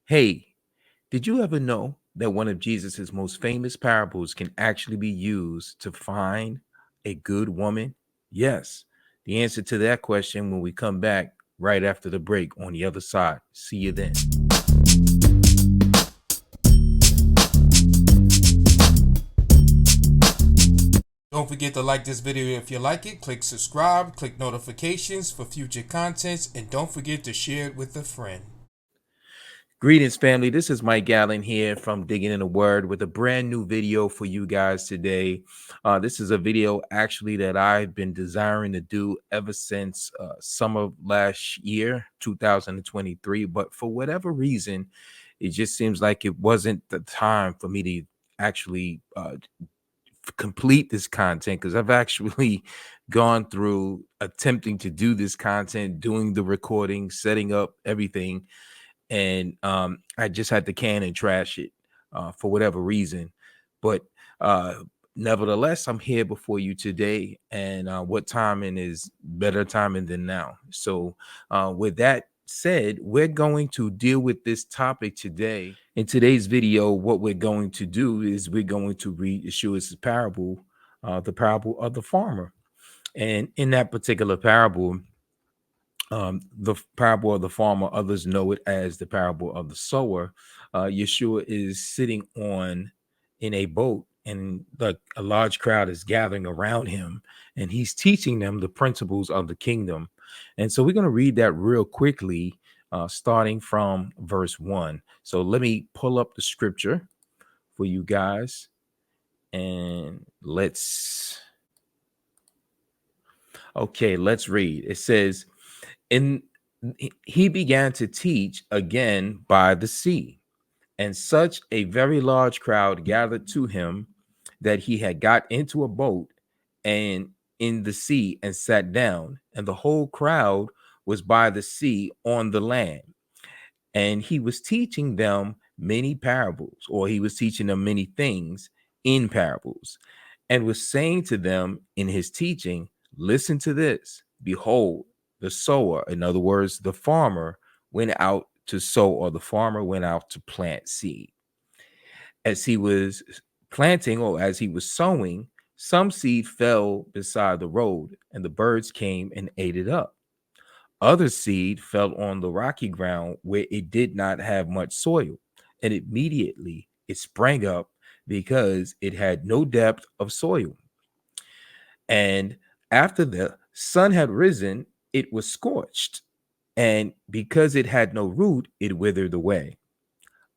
Hey, did you ever know that one of Jesus's most famous parables can actually be used to find a good woman? Yes. The answer to that question when we come back right after the break on the other side. See you then. Don't forget to like this video if you like it, click subscribe, click notifications for future contents, and don't forget to share it with a friend. Greetings, family. This is Mike Allen here from Digging in the Word with a brand new video for you guys today. This is a video actually that I've been desiring to do ever since summer last year, 2023. But for whatever reason, it just seems like it wasn't the time for me to actually complete this content because I've actually gone through attempting to do this content, doing the recording, setting up everything, and I just had to can and trash it for whatever reason. But uh, nevertheless, I'm here before you today, and what timing is better timing than now? So, with that said, we're going to deal with this topic today. In today's video, what we're going to do is we're going to read Yeshua's parable, the parable of the farmer. And in that particular parable, the parable of the farmer, others know it as the parable of the sower. Yeshua is sitting on in a boat, and a large crowd is gathering around him, and he's teaching them the principles of the kingdom. And so we're going to read that real quickly, starting from verse 1. So let me pull up the scripture for you guys, and let's read. It says, in he began to teach again by the sea, and such a very large crowd gathered to him that he had got into a boat and in the sea and sat down, and the whole crowd was by the sea on the land. And he was teaching them many parables, or he was teaching them many things in parables, and was saying to them in his teaching, listen to this. Behold, the sower, in other words, the farmer, went out to sow, or the farmer went out to plant seed. As he was planting, or as he was sowing, some seed fell beside the road, and the birds came and ate it up. Other seed fell on the rocky ground where it did not have much soil, and immediately it sprang up because it had no depth of soil. And after the sun had risen, it was scorched, and because it had no root, it withered away.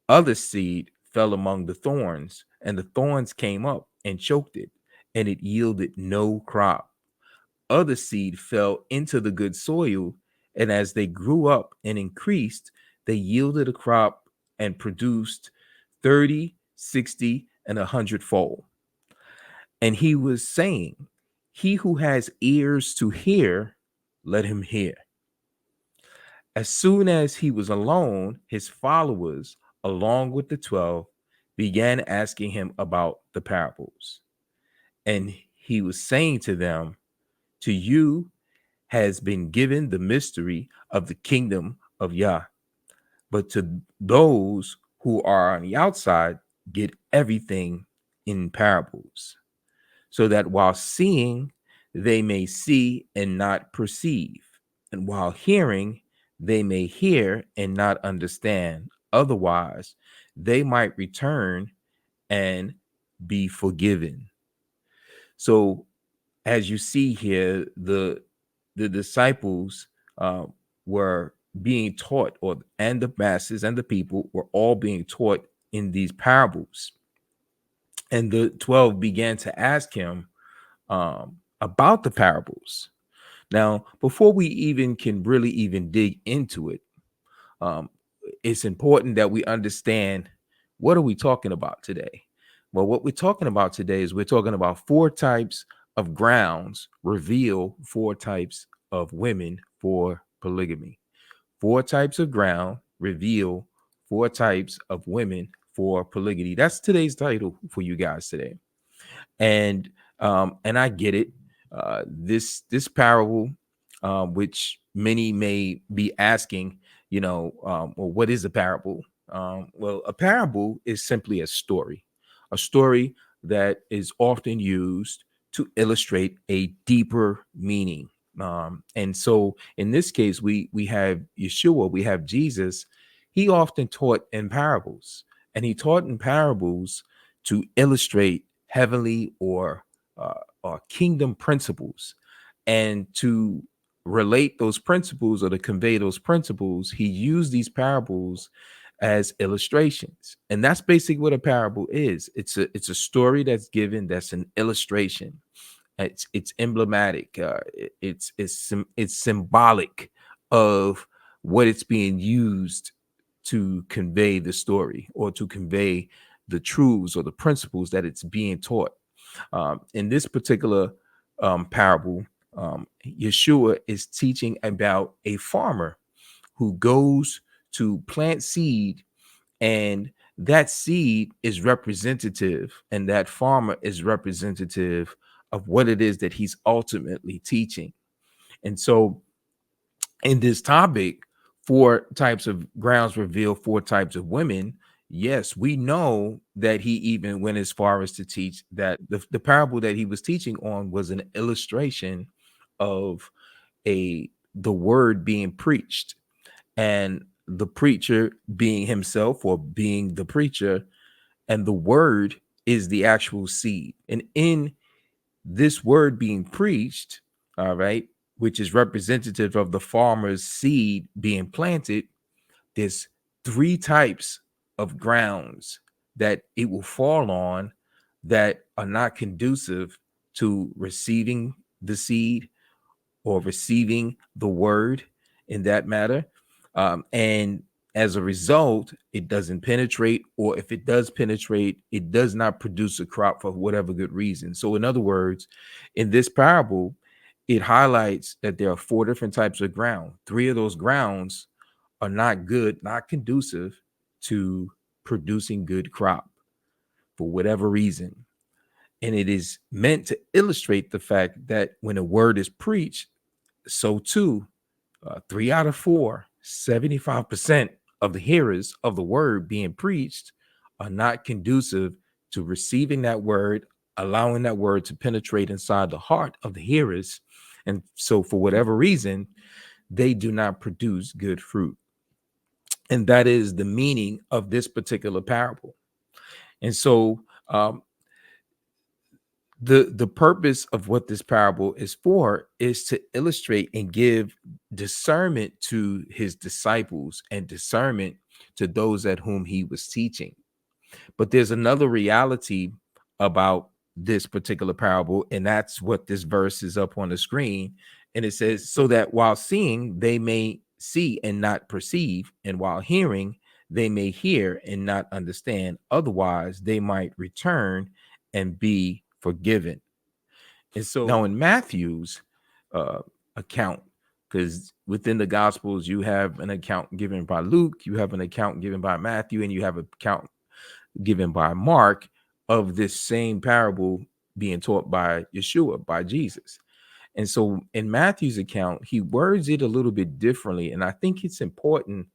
Other seed fell among the thorns, and the thorns came up and choked it, and it yielded no crop. Other seed fell into the good soil, and as they grew up and increased, they yielded a crop and produced 30, 60, and 100-fold. And he was saying, he who has ears to hear, let him hear. As soon as he was alone, his followers, along with the 12, began asking him about the parables. And he was saying to them, to you has been given the mystery of the kingdom of Yah, but to those who are on the outside, get everything in parables, so that while seeing, they may see and not perceive, and while hearing, they may hear and not understand. Otherwise, they might return and be forgiven. So, as you see here, the disciples were being taught, and the masses and the people were all being taught in these parables. And the 12 began to ask him about the parables. Now, before we even can really even dig into it, um, it's important that we understand, what are we talking about today? Well, what we're talking about today is we're talking about 4 types of grounds reveal 4 types of women for polygamy. 4 types of ground reveal 4 types of women for polygamy. That's today's title for you guys today. And I get it. This parable, which many may be asking, well, what is a parable? Well, a parable is simply a story that is often used to illustrate a deeper meaning. And so, in this case, we have Yeshua, we have Jesus. He often taught in parables, and he taught in parables to illustrate heavenly or kingdom principles, and to relate those principles or to convey those principles. He used these parables as illustrations, and that's basically what a parable is. It's a story that's given, that's an illustration. It's emblematic. It's symbolic of what it's being used to convey the story, or to convey the truths or the principles that it's being taught. In this particular parable, Yeshua is teaching about a farmer who goes to plant seed, and that seed is representative, and that farmer is representative of what it is that he's ultimately teaching. And so, in this topic, 4 types of grounds reveal 4 types of women. Yes, we know that he even went as far as to teach that the parable that he was teaching on was an illustration of the word being preached, and the preacher being himself, or being the preacher, and the word is the actual seed. And in this word being preached, all right, which is representative of the farmer's seed being planted, there's 3 types of grounds that it will fall on that are not conducive to receiving the seed or receiving the word in that matter. And as a result, it doesn't penetrate, or if it does penetrate, it does not produce a crop for whatever good reason. So, in other words, in this parable, it highlights that there are 4 different types of ground. 3 of those grounds are not good, not conducive to producing good crop for whatever reason. And it is meant to illustrate the fact that when a word is preached, so too, 3 out of 4, 75% of the hearers of the word being preached are not conducive to receiving that word, allowing that word to penetrate inside the heart of the hearers. And so, for whatever reason, they do not produce good fruit. And that is the meaning of this particular parable. And so, the purpose of what this parable is for is to illustrate and give discernment to his disciples, and discernment to those at whom he was teaching. But there's another reality about this particular parable, and that's what this verse is up on the screen. And it says, so that while seeing, they may see and not perceive, and while hearing, they may hear and not understand. Otherwise, they might return and be forgiven. And so now, in Matthew's account, because within the Gospels, you have an account given by Luke, you have an account given by Matthew, and you have an account given by Mark of this same parable being taught by Yeshua, by Jesus. And so in Matthew's account, he words it a little bit differently, and I think it's important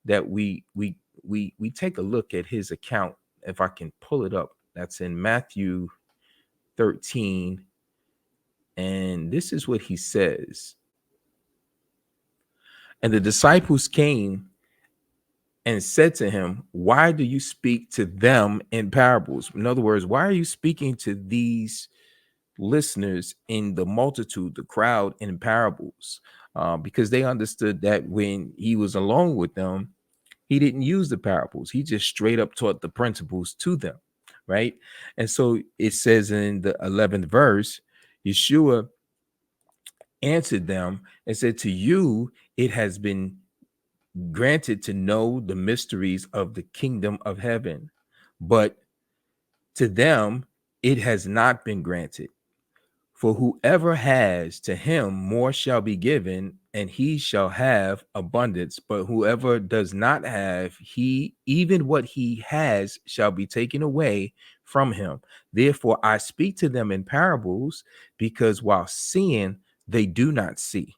that we take a look at his account. If I can pull it up, that's in Matthew 13, and this is what he says. And the disciples came and said to him, why do you speak to them in parables? In other words, why are you speaking to these listeners in the multitude, the crowd, in parables? Because they understood that when he was alone with them, he didn't use the parables. He just straight up taught the principles to them, right? And so it says in the 11th verse, Yeshua answered them and said, to you, it has been granted to know the mysteries of the kingdom of heaven, but to them it has not been granted. For whoever has, to him more shall be given, and he shall have abundance. But whoever does not have, he, even what he has, shall be taken away from him. Therefore I speak to them in parables, because while seeing they do not see,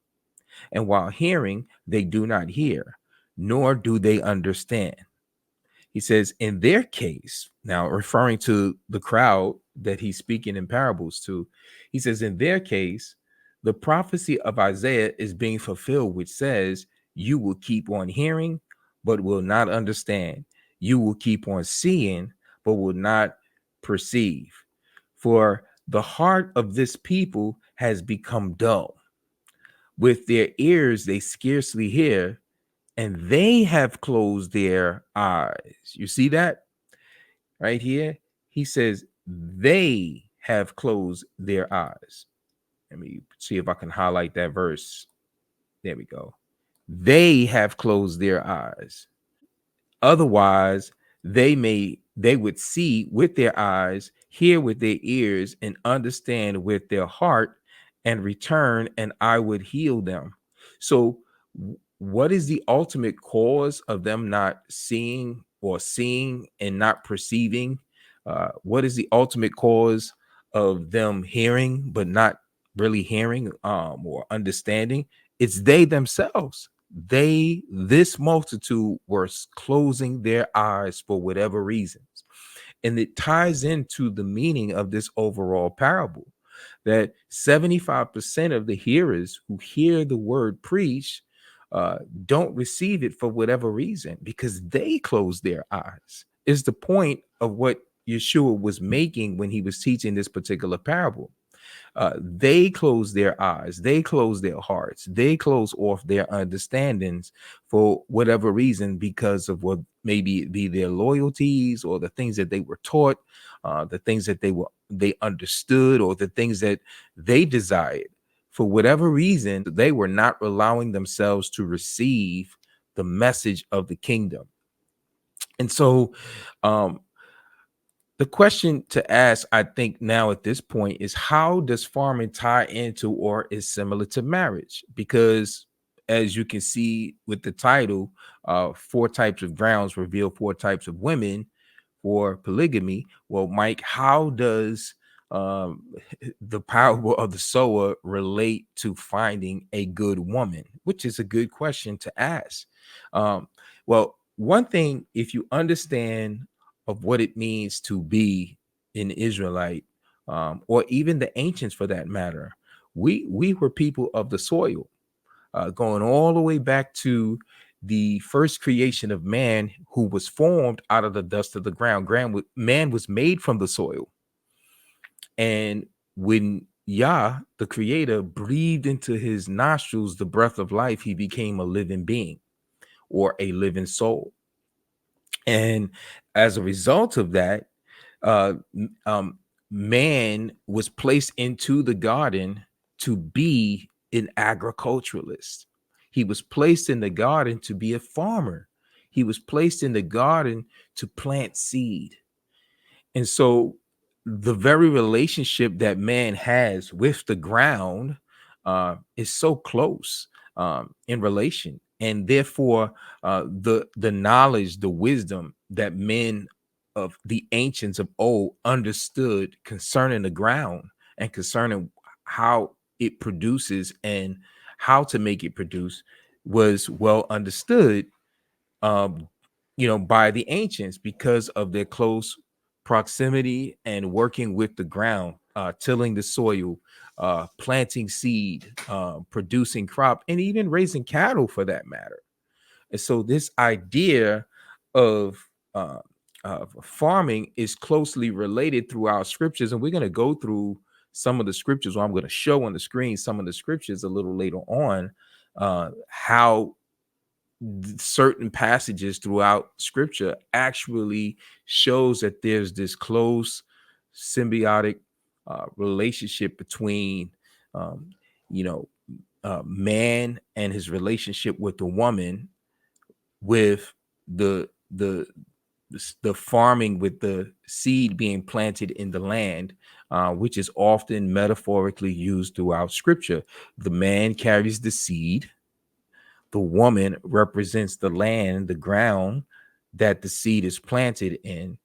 and while hearing they do not hear, nor do they understand. He says, in their case, now referring to the crowd that he's speaking in parables to, he says, in their case, the prophecy of Isaiah is being fulfilled, which says, you will keep on hearing, but will not understand. You will keep on seeing, but will not perceive. For the heart of this people has become dull. With their ears, they scarcely hear, and they have closed their eyes. You see that right here? He says, they have closed their eyes. Let me see if I can highlight that verse. There we go. They have closed their eyes. Otherwise, they would see with their eyes, hear with their ears, and understand with their heart, and return, and I would heal them. So, what is the ultimate cause of them not seeing, or seeing and not perceiving? What is the ultimate cause of them hearing but not really hearing, or understanding? It's they themselves. This multitude were closing their eyes for whatever reasons. And it ties into the meaning of this overall parable, that 75% of the hearers who hear the word preached don't receive it for whatever reason, because they close their eyes. Is the point of what Yeshua was making when he was teaching this particular parable. They close their eyes, they close their hearts, they close off their understandings for whatever reason, because of what maybe it be their loyalties, or the things that they were taught, the things that they understood, or the things that they desired. For whatever reason, they were not allowing themselves to receive the message of the kingdom. And so, um, the question to ask, I think, now at this point is, how does farming tie into or is similar to marriage? Because as you can see with the title, 4 types of grounds reveal 4 types of women for polygamy. Well, Mike, how does um, the parable of the sower relate to finding a good woman? Which is a good question to ask. Well, one thing, if you understand of what it means to be an Israelite, or even the ancients for that matter, we were people of the soil, going all the way back to the first creation of man, who was formed out of the dust of the ground. Man was made from the soil. And when Yah, the creator, breathed into his nostrils the breath of life, he became a living being, or a living soul. And as a result of that, uh, man was placed into the garden to be an agriculturalist. He was placed in the garden to be a farmer. He was placed in the garden to plant seed. And so the very relationship that man has with the ground is so close, in relation. And therefore, the knowledge, the wisdom that men of the ancients of old understood concerning the ground, and concerning how it produces, and how to make it produce, was well understood, um, by the ancients, because of their close proximity and working with the ground, tilling the soil, planting seed, producing crop, and even raising cattle for that matter. And so this idea of uh, farming is closely related throughout scriptures, and we're going to go through some of the scriptures, or I'm going to show on the screen some of the scriptures a little later on, how certain passages throughout scripture actually shows that there's this close symbiotic relationship between um, you know man and his relationship with the woman, with the the farming, with the seed being planted in the land, which is often metaphorically used throughout scripture. The man carries the seed, the woman represents the land, the ground that the seed is planted in.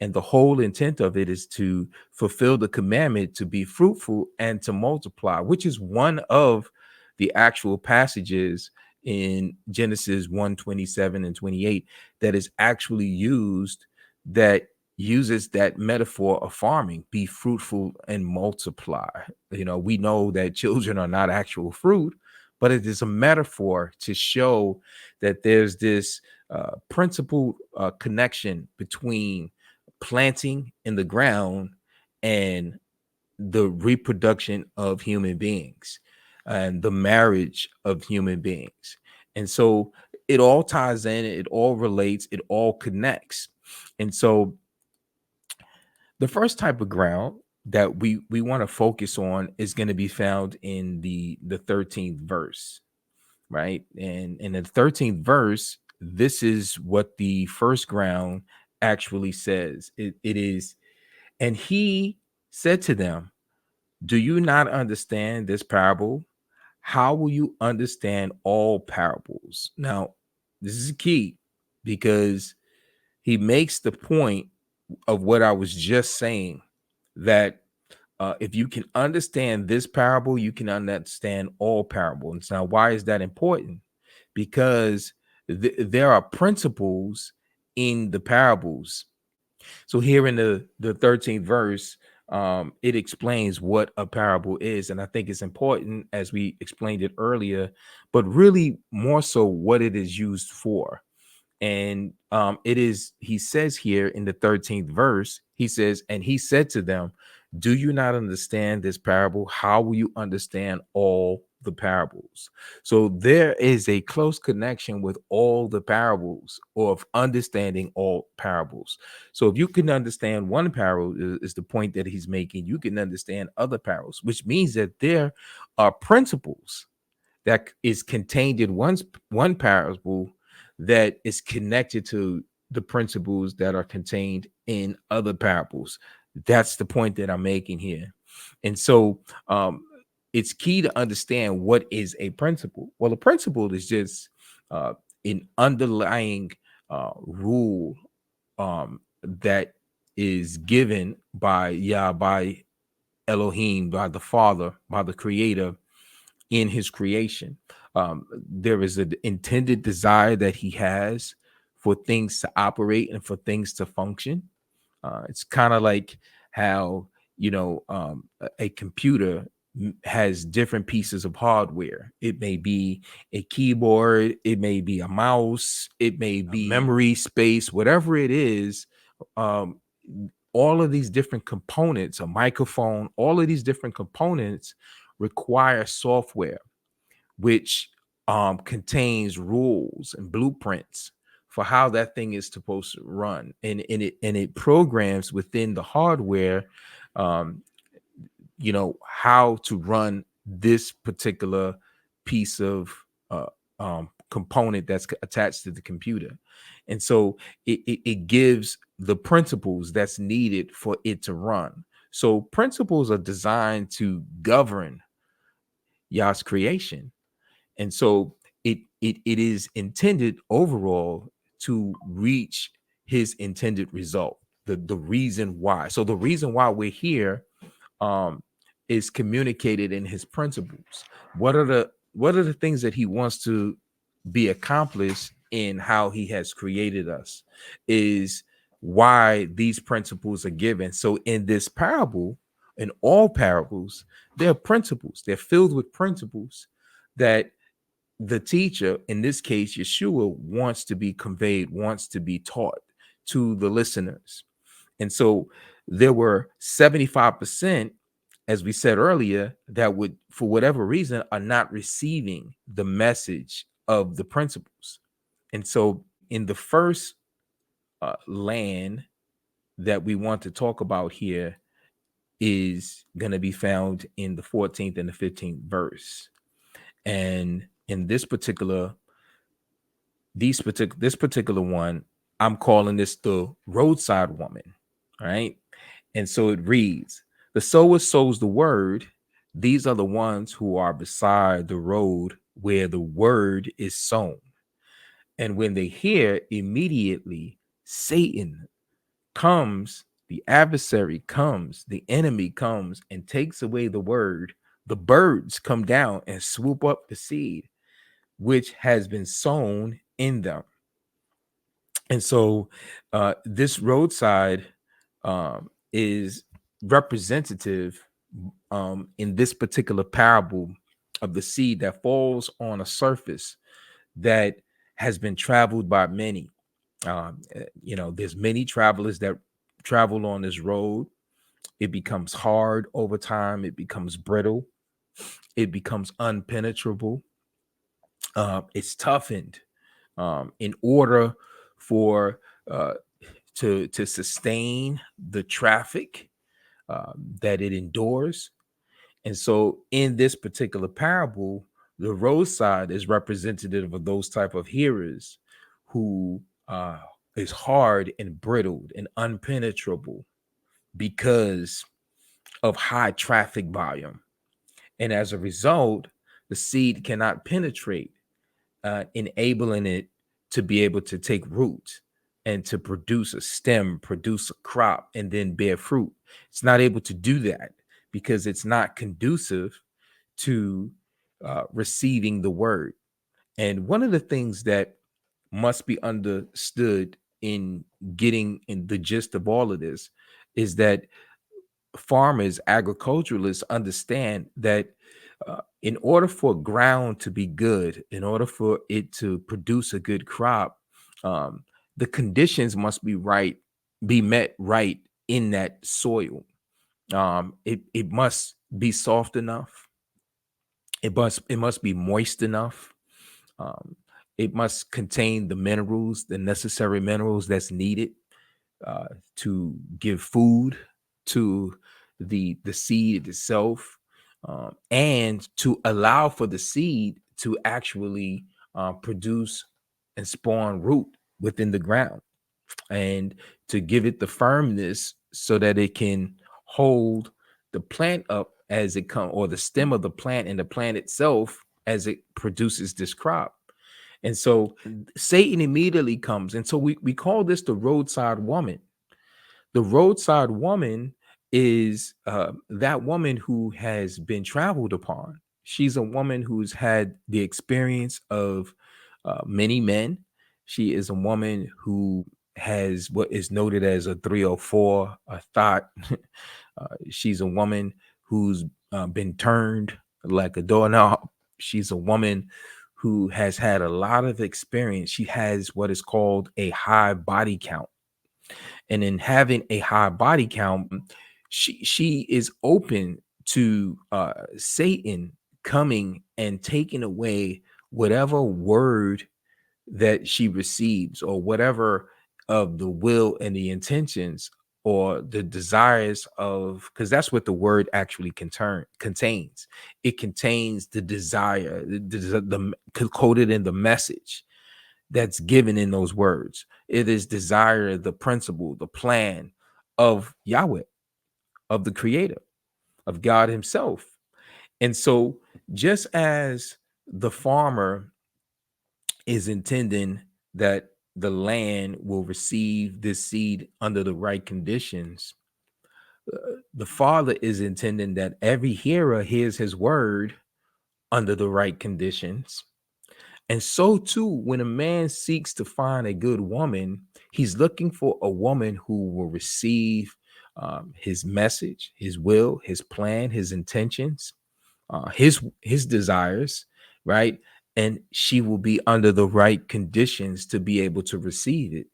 And the whole intent of it is to fulfill the commandment to be fruitful and to multiply, which is one of the actual passages in Genesis 1:27 and 28 that is actually used, that uses that metaphor of farming: be fruitful and multiply. We know that children are not actual fruit, but it is a metaphor to show that there's this principal connection between planting in the ground and the reproduction of human beings and the marriage of human beings. And so it all ties in, it all relates, it all connects. And so the first type of ground that we want to focus on is going to be found in the 13th verse, right? And in the 13th verse, this is what the first ground actually says. It is, and he said to them, do you not understand this parable? How will you understand all parables? Now, this is key because he makes the point of what I was just saying, that if you can understand this parable, you can understand all parables. Now, why is that important? Because there are principles in the parables. So here in the 13th verse, it explains what a parable is. And I think it's important, as we explained it earlier, but really more so what it is used for. And it is, he says here in the 13th verse, he says, and he said to them, do you not understand this parable? How will you understand all the parables? So there is a close connection with all the parables, or of understanding all parables. So if you can understand one parable, is the point that he's making, you can understand other parables, which means that there are principles that is contained in one parable that is connected to the principles that are contained in other parables. That's the point that I'm making here. And so it's key to understand what is a principle. Well, a principle is just an underlying rule that is given by Yah, by Elohim, by the Father, by the Creator in his creation. There is an intended desire that he has for things to operate and for things to function. It's kind of like how, a computer has different pieces of hardware. It may be a keyboard, it may be a mouse, it may be memory space, whatever it is. Um, all of these different components, a microphone, all of these different components require software, which contains rules and blueprints for how that thing is supposed to run, and it programs within the hardware, um, how to run this particular piece of component that's attached to the computer. And so it gives the principles that's needed for it to run. So principles are designed to govern Yah's creation. And so it is intended overall to reach his intended result, the reason why. So the reason why we're here um is communicated in his principles. What are the things that he wants to be accomplished in how he has created us, is why these principles are given. So in this parable, in all parables, there are principles. They're filled with principles that the teacher, in this case Yeshua, wants to be conveyed, wants to be taught to the listeners. And so there were 75%, as we said earlier, that would, for whatever reason, are not receiving the message of the principles. And so in the first land that we want to talk about here is going to be found in the 14th and the 15th verse. And in this particular one, I'm calling this the roadside woman. All right. And so it reads, the sower sows the word. These are the ones who are beside the road where the word is sown. And when they hear, immediately Satan comes, the adversary comes, the enemy comes and takes away the word. The birds come down and swoop up the seed which has been sown in them. And so this roadside is representative in this particular parable of the seed that falls on a surface that has been traveled by many. There's many travelers that travel on this road. It becomes hard over time. It becomes brittle. It becomes unpenetrable. It's toughened in order for to sustain the traffic that it endures. And so in this particular parable, the roadside is representative of those type of hearers who is hard and brittled and unpenetrable because of high traffic volume. And as a result, the seed cannot penetrate, enabling it to be able to take root and to produce a stem, produce a crop, and then bear fruit. It's not able to do that because it's not conducive to receiving the word. And one of the things that must be understood in getting in the gist of all of this is that farmers, agriculturalists understand that in order for ground to be good, in order for it to produce a good crop, um, the conditions must be right, be met right in that soil. It must be soft enough. It must be moist enough. Um, it must contain the minerals, the necessary minerals that's needed to give food to the seed itself, and to allow for the seed to actually produce and spawn root within the ground, and to give it the firmness so that it can hold the plant up as it comes, or the stem of the plant and the plant itself as it produces this crop. And so Satan immediately comes. And so we call this the roadside woman. The roadside woman is that woman who has been traveled upon. She's a woman who's had the experience of many men. She is a woman who has what is noted as a 304, a thought. She's a woman who's been turned like a doorknob. She's a woman who has had a lot of experience. She has what is called a high body count. And in having a high body count, she is open to Satan coming and taking away whatever word that she receives, or whatever of the will and the intentions or the desires of, because that's what the word actually contains. It contains the desire, coded in the message that's given in those words. It is desire, the principle, the plan of Yahweh, of the creator, of God himself. And so just as the farmer is intending that the land will receive this seed under the right conditions, the Father is intending that every hearer hears his word under the right conditions. And so too, when a man seeks to find a good woman, he's looking for a woman who will receive his message, his will, his plan, his intentions, his desires, right? And she will be under the right conditions to be able to receive it.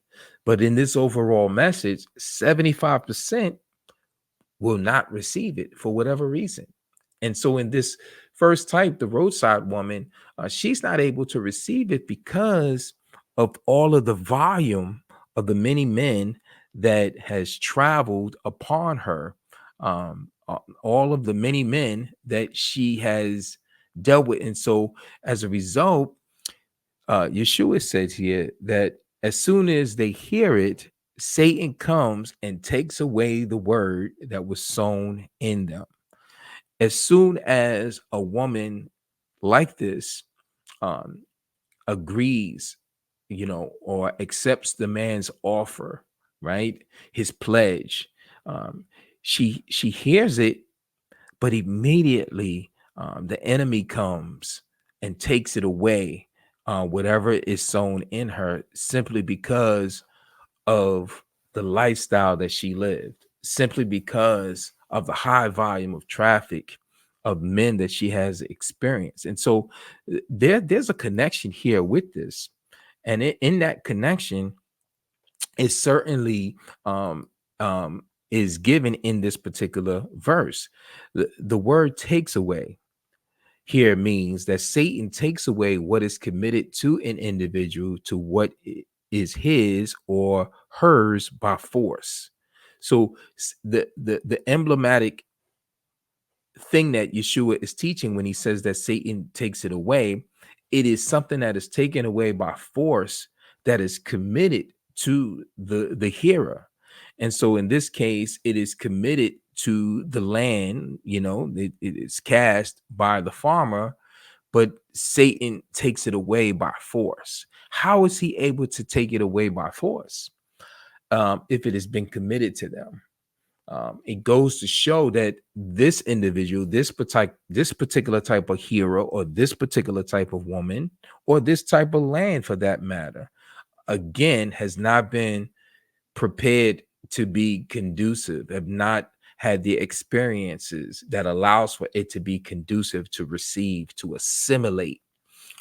But in this overall message, 75% will not receive it for whatever reason. And so in this first type, the roadside woman, she's not able to receive it because of all of the volume of the many men that has traveled upon her, all of the many men that she has dealt with. And so as a result, Yeshua says here that as soon as they hear it, Satan comes and takes away the word that was sown in them. As soon as a woman like this um, agrees, or accepts the man's offer, right, his pledge, um, she hears it, but immediately the enemy comes and takes it away whatever is sown in her, simply because of the lifestyle that she lived, simply because of the high volume of traffic of men that she has experienced. And so there's a connection here with this. And in that connection, it certainly is given in this particular verse. The word takes away here means that Satan takes away what is committed to an individual to what is his or hers by force. So the emblematic thing that Yeshua is teaching when he says that Satan takes it away, it is something that is taken away by force that is committed to the hearer. And so in this case, it is committed to the land, it is cast by the farmer, but Satan takes it away by force. How is he able to take it away by force if it has been committed to them? It goes to show that this individual, this particular type of hero, or this particular type of woman, or this type of land for that matter, again, has not been prepared to be conducive, have not had the experiences that allows for it to be conducive, to receive, to assimilate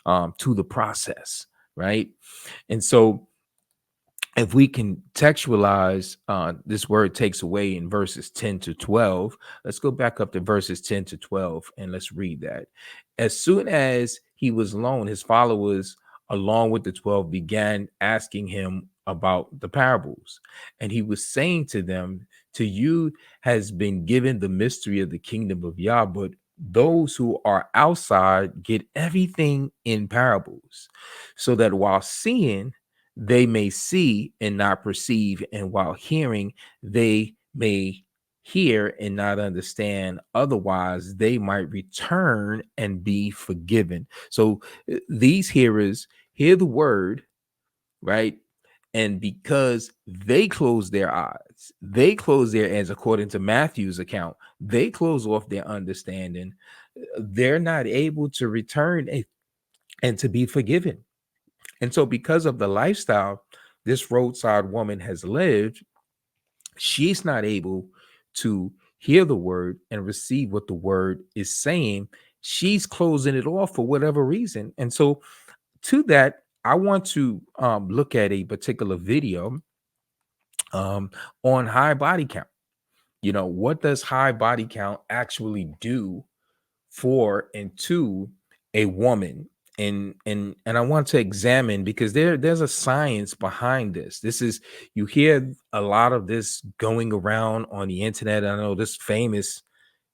to the process, right? And so if we contextualize this word takes away in verses 10 to 12, let's go back up to verses 10 to 12 and let's read that. As soon as he was alone, his followers, along with the 12, began asking him about the parables. And he was saying to them, to you has been given the mystery of the kingdom of Yah, but those who are outside get everything in parables, so that while seeing, they may see and not perceive, and while hearing, they may hear and not understand. Otherwise, they might return and be forgiven. So these hearers hear the word, right? And because they close their eyes, they close their ears, according to Matthew's account, they close off their understanding. They're not able to return and to be forgiven. And so, because of the lifestyle this roadside woman has lived, she's not able to hear the word and receive what the word is saying. She's closing it off for whatever reason. And so, to that, I want to look at a particular video on high body count. What does high body count actually do for and to a woman? And I want to examine, because there's a science behind this. You hear a lot of this going around on the internet. I know this famous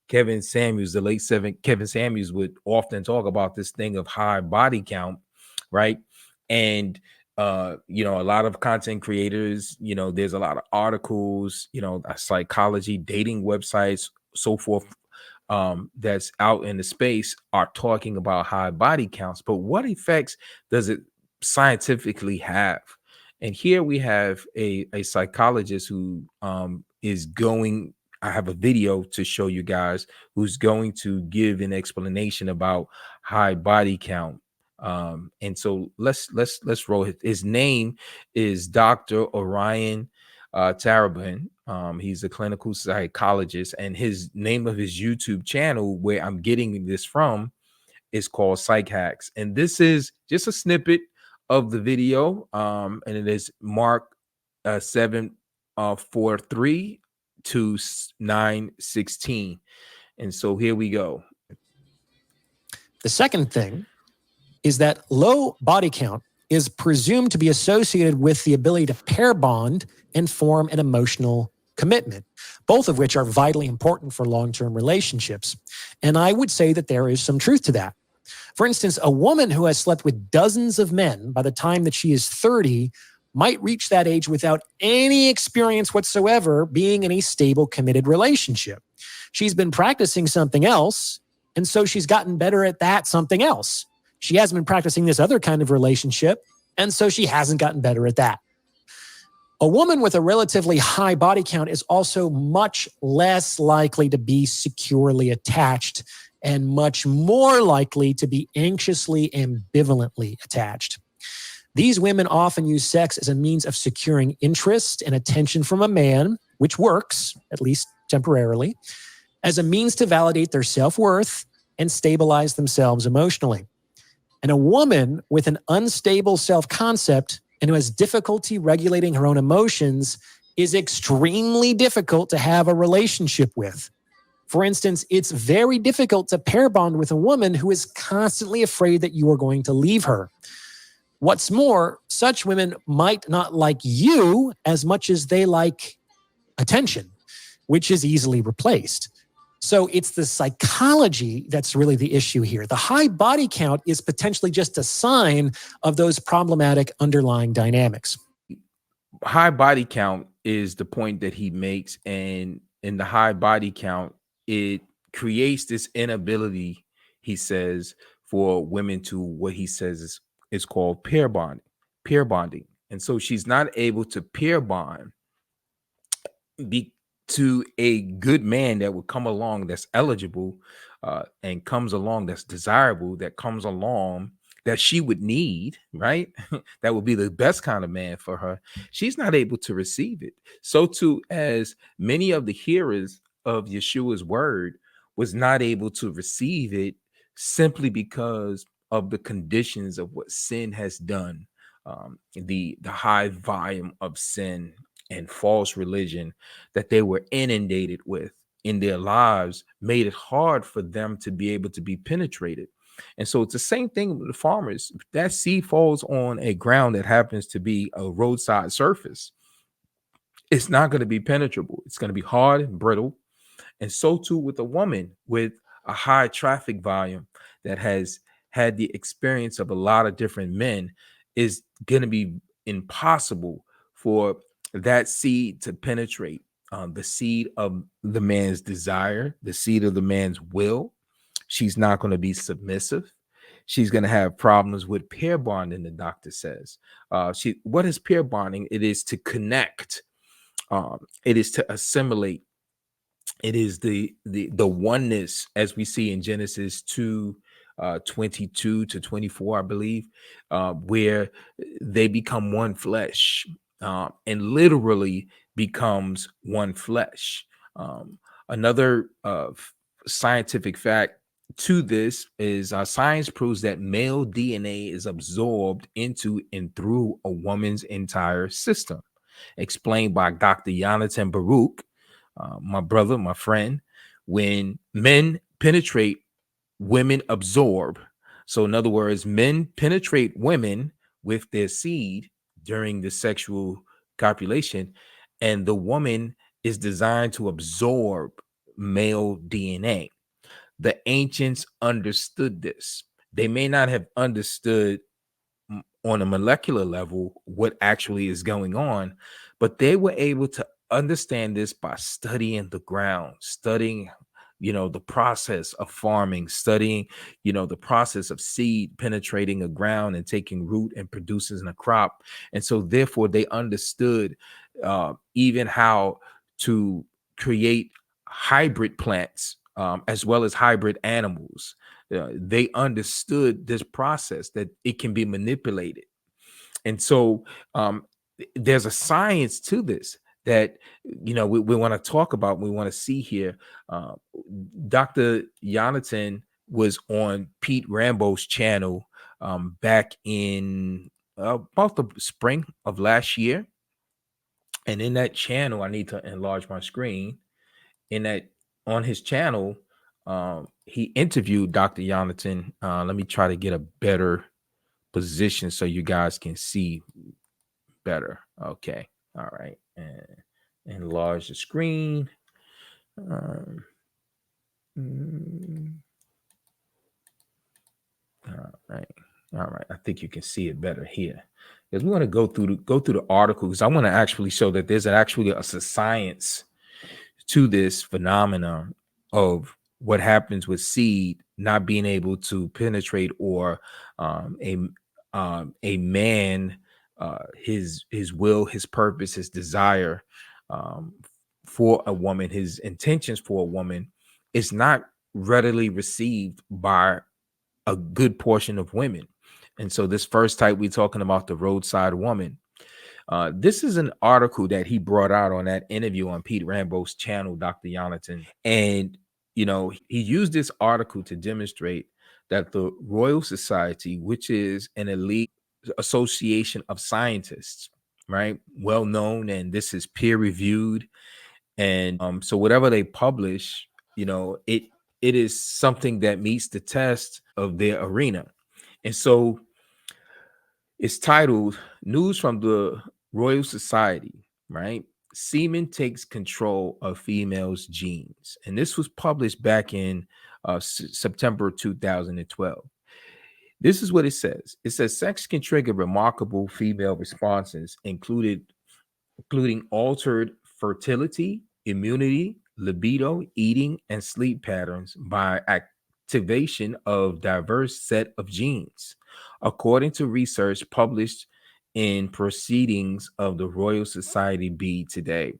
Kevin Samuels, the late Kevin Samuels, would often talk about this thing of high body count, right? And a lot of content creators, there's a lot of articles, psychology, dating websites, so forth, that's out in the space are talking about high body counts. But what effects does it scientifically have? And here we have a psychologist who is going, I have a video to show you guys, who's going to give an explanation about high body count. And so let's roll it. His name is Dr. Orion Tarabin. He's a clinical psychologist, and his name of his YouTube channel, where I'm getting this from, is called Psych Hacks. And this is just a snippet of the video. And it is Mark 7:43 to 9:16. And so here we go. The second thing is that low body count is presumed to be associated with the ability to pair bond and form an emotional commitment, both of which are vitally important for long-term relationships. And I would say that there is some truth to that. For instance, a woman who has slept with dozens of men by the time that she is 30 might reach that age without any experience whatsoever being in a stable, committed relationship. She's been practicing something else, and so she's gotten better at that something else. She hasn't been practicing this other kind of relationship, and so she hasn't gotten better at that. A woman with a relatively high body count is also much less likely to be securely attached and much more likely to be anxiously ambivalently attached. These women often use sex as a means of securing interest and attention from a man, which works, at least temporarily, as a means to validate their self-worth and stabilize themselves emotionally. And a woman with an unstable self-concept and who has difficulty regulating her own emotions is extremely difficult to have a relationship with. For instance, it's very difficult to pair bond with a woman who is constantly afraid that you are going to leave her. What's more, such women might not like you as much as they like attention, which is easily replaced. So it's the psychology that's really the issue here. The high body count is potentially just a sign of those problematic underlying dynamics. High body count is the point that he makes, and in the high body count, it creates this inability, he says, for women to what he says is called pair bonding. And so she's not able to pair bond be to a good man that would come along, that's eligible, and comes along, that's desirable, that comes along, that she would need, right? That would be the best kind of man for her. She's not able to receive it. So too, as many of the hearers of Yeshua's word was not able to receive it, simply because of the conditions of what sin has done, the high volume of sin and false religion that they were inundated with in their lives made it hard for them to be able to be penetrated. And so it's the same thing with the farmers. If that seed falls on a ground that happens to be a roadside surface, it's not going to be penetrable. It's going to be hard and brittle. And so too with a woman with a high traffic volume that has had the experience of a lot of different men, is going to be impossible for that seed to penetrate the seed of the man's desire, the seed of the man's will. She's not going to be submissive. She's going to have problems with pair bonding, the doctor says. What is pair bonding? It is to connect. It is to assimilate. It is the oneness, as we see in Genesis 2, 22 to 24, I believe, where they become one flesh, and literally becomes one flesh. Another scientific fact to this is science proves that male DNA is absorbed into and through a woman's entire system, explained by Dr. Jonathan Baruch, my brother, my friend. When men penetrate, women absorb. So in other words, men penetrate women with their seed during the sexual copulation, and the woman is designed to absorb male DNA. The ancients understood this. They may not have understood on a molecular level what actually is going on, but they were able to understand this by studying the ground, studying the process of farming, studying the process of seed penetrating a ground and taking root and producing a crop. And so therefore they understood even how to create hybrid plants, as well as hybrid animals. They understood this process, that it can be manipulated. And so there's a science to this that we want to talk about, we want to see here. Dr. Jonathan was on Pete Rambo's channel back in about the spring of last year. And in that channel, I need to enlarge my screen. On his channel, he interviewed Dr. Jonathan. Let me try to get a better position so you guys can see better. Okay. All right. And enlarge the screen. All right. All right. I think you can see it better here, because we want to go through the article, because I want to actually show that there's actually a science to this phenomenon of what happens with seed not being able to penetrate, or a man, his will, his purpose, his desire for a woman, his intentions for a woman is not readily received by a good portion of women. And so this first type, we're talking about the roadside woman. This is an article that he brought out on that interview on Pete Rambo's channel, Dr. Jonathan. And, he used this article to demonstrate that the Royal Society, which is an elite association of scientists, right? Well known, and this is peer reviewed. And so whatever they publish, it is something that meets the test of their arena. And so it's titled News from the Royal Society, right? Semen takes control of females' genes. And this was published back in September 2012. This is what it says. It says sex can trigger remarkable female responses, including altered fertility, immunity, libido, eating, and sleep patterns by activation of diverse set of genes, according to research published in Proceedings of the Royal Society B today.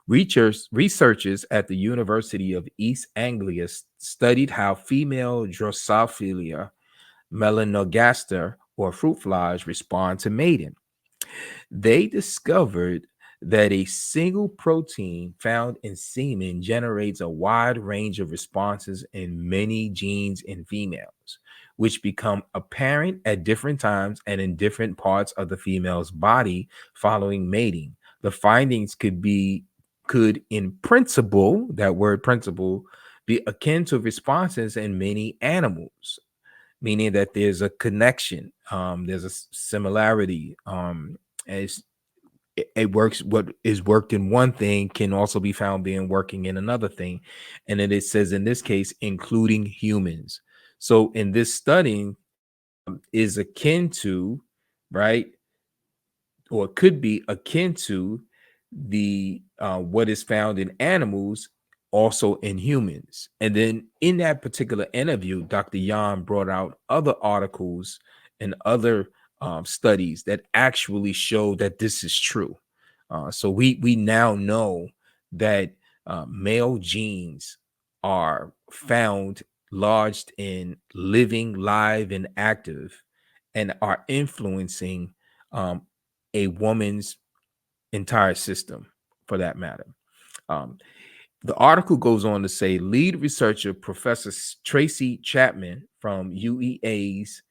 Researchers at the University of East Anglia studied how female Drosophila melanogaster, or fruit flies, respond to mating. They discovered that a single protein found in semen generates a wide range of responses in many genes in females, which become apparent at different times and in different parts of the female's body following mating. The findings could in principle, that word principle, be akin to responses in many animals, meaning that there's a connection, there's a similarity. As it works, what is worked in one thing can also be found being working in another thing. And then it says in this case, including humans. So in this study is akin to, right, or could be akin to the what is found in animals also in humans. And then in that particular interview, Dr. Yan brought out other articles and other studies that actually show that this is true. So we now know that male genes are found lodged in living, live, and active, and are influencing a woman's entire system, for that matter. The article goes on to say lead researcher Professor Tracy Chapman from UEA's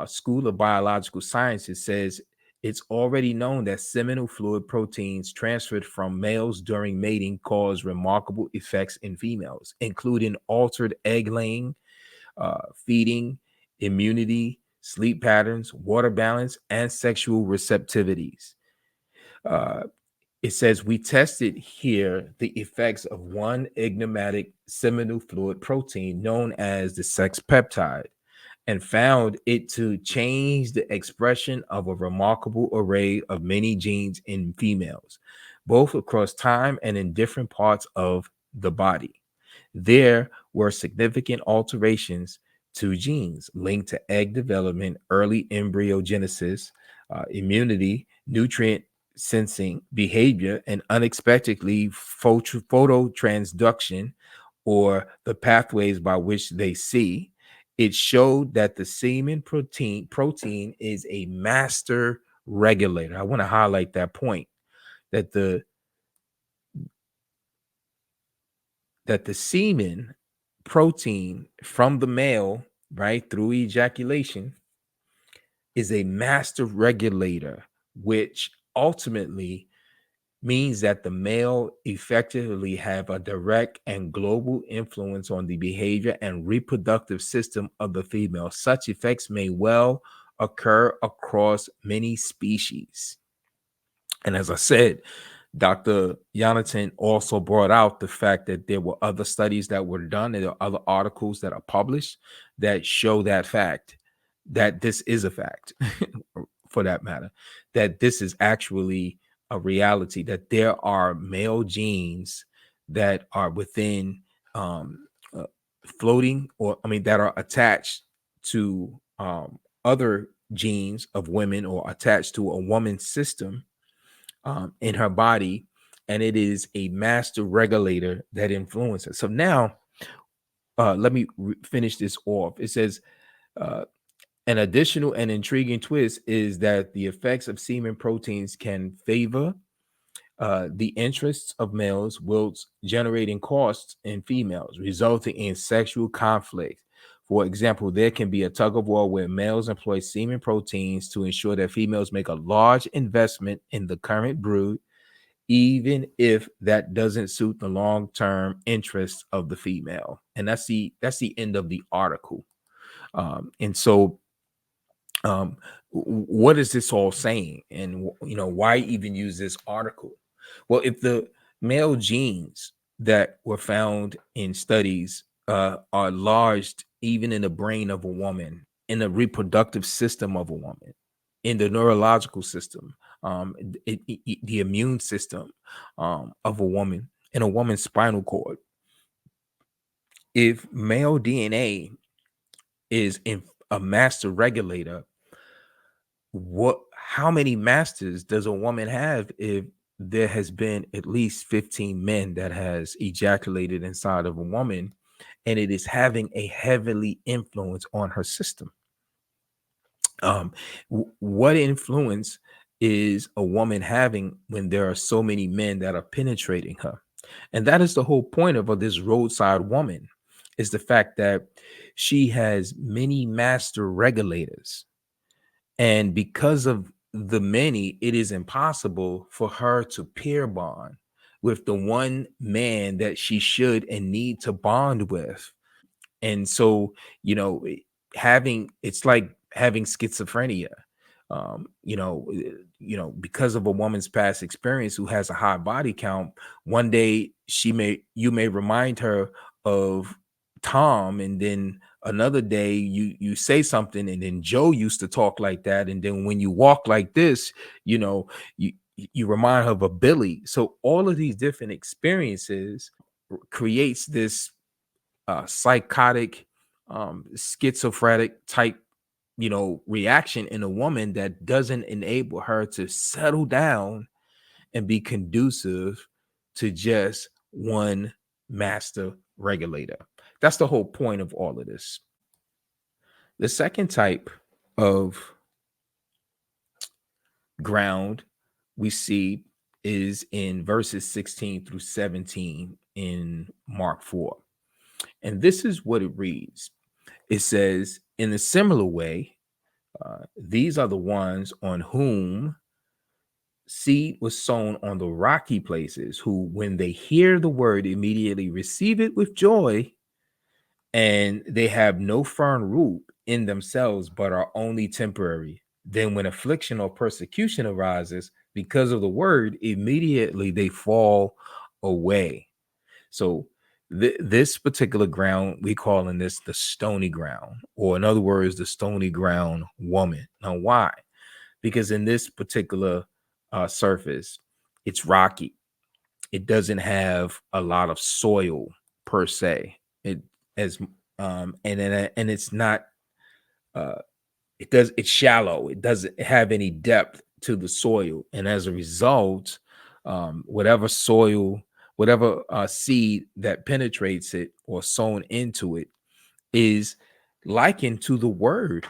School of Biological Sciences says it's already known that seminal fluid proteins transferred from males during mating cause remarkable effects in females, including altered egg laying, feeding, immunity, sleep patterns, water balance, and sexual receptivities. It says we tested here the effects of one enigmatic seminal fluid protein known as the sex peptide, and found it to change the expression of a remarkable array of many genes in females, both across time and in different parts of the body. There were significant alterations to genes linked to egg development, early embryogenesis, immunity, nutrient sensing, behavior, and unexpectedly phototransduction, or the pathways by which they see. It showed that the semen protein is a master regulator. I want to highlight that point, that the semen protein from the male, right, through ejaculation, is a master regulator, which ultimately means that the male effectively have a direct and global influence on the behavior and reproductive system of the female. Such effects may well occur across many species. And as I said, Dr. Jonathan also brought out the fact that there were other studies that were done, and there are other articles that are published that show that fact, that this is a fact, for that matter, that this is actually a reality, that there are male genes that are within floating, or I mean, that are attached to other genes of women, or attached to a woman's system in her body, and it is a master regulator that influences. So now let me finish this off. It says, an additional and intriguing twist is that the effects of semen proteins can favor the interests of males, whilst generating costs in females, resulting in sexual conflict. For example, there can be a tug of war where males employ semen proteins to ensure that females make a large investment in the current brood, even if that doesn't suit the long-term interests of the female. And that's the end of the article. And so what is this all saying? And why even use this article? Well, if the male genes that were found in studies are lodged even in the brain of a woman, in the reproductive system of a woman, in the neurological system, the immune system of a woman, in a woman's spinal cord, if male DNA is in a master regulator, how many masters does a woman have if there has been at least 15 men that has ejaculated inside of a woman, and it is having a heavily influence on her system? What influence is a woman having when there are so many men that are penetrating her? And that is the whole point of this roadside woman, is the fact that she has many master regulators. And because of the many, it is impossible for her to pair bond with the one man that she should and need to bond with. And so, it's like having schizophrenia. Because of a woman's past experience who has a high body count, one day you may remind her of Tom, and then another day you say something, and then Joe used to talk like that, and then when you walk like this, you remind her of a Billy. So all of these different experiences creates this psychotic, schizophrenic type, reaction in a woman that doesn't enable her to settle down and be conducive to just one master regulator. That's the whole point of all of this. The second type of ground we see is in verses 16 through 17 in Mark 4. And this is what it reads. It says, in a similar way, these are the ones on whom seed was sown on the rocky places, who, when they hear the word, immediately receive it with joy, and they have no firm root in themselves, but are only temporary. Then when affliction or persecution arises because of the word, immediately they fall away. So this particular ground, we call in this the stony ground, or in other words, the stony ground woman. Now, why? Because in this particular surface, it's rocky. It doesn't have a lot of soil per se. And it's not. It's shallow. It doesn't have any depth to the soil, and as a result, whatever soil, whatever seed that penetrates it or sown into it is likened to the word,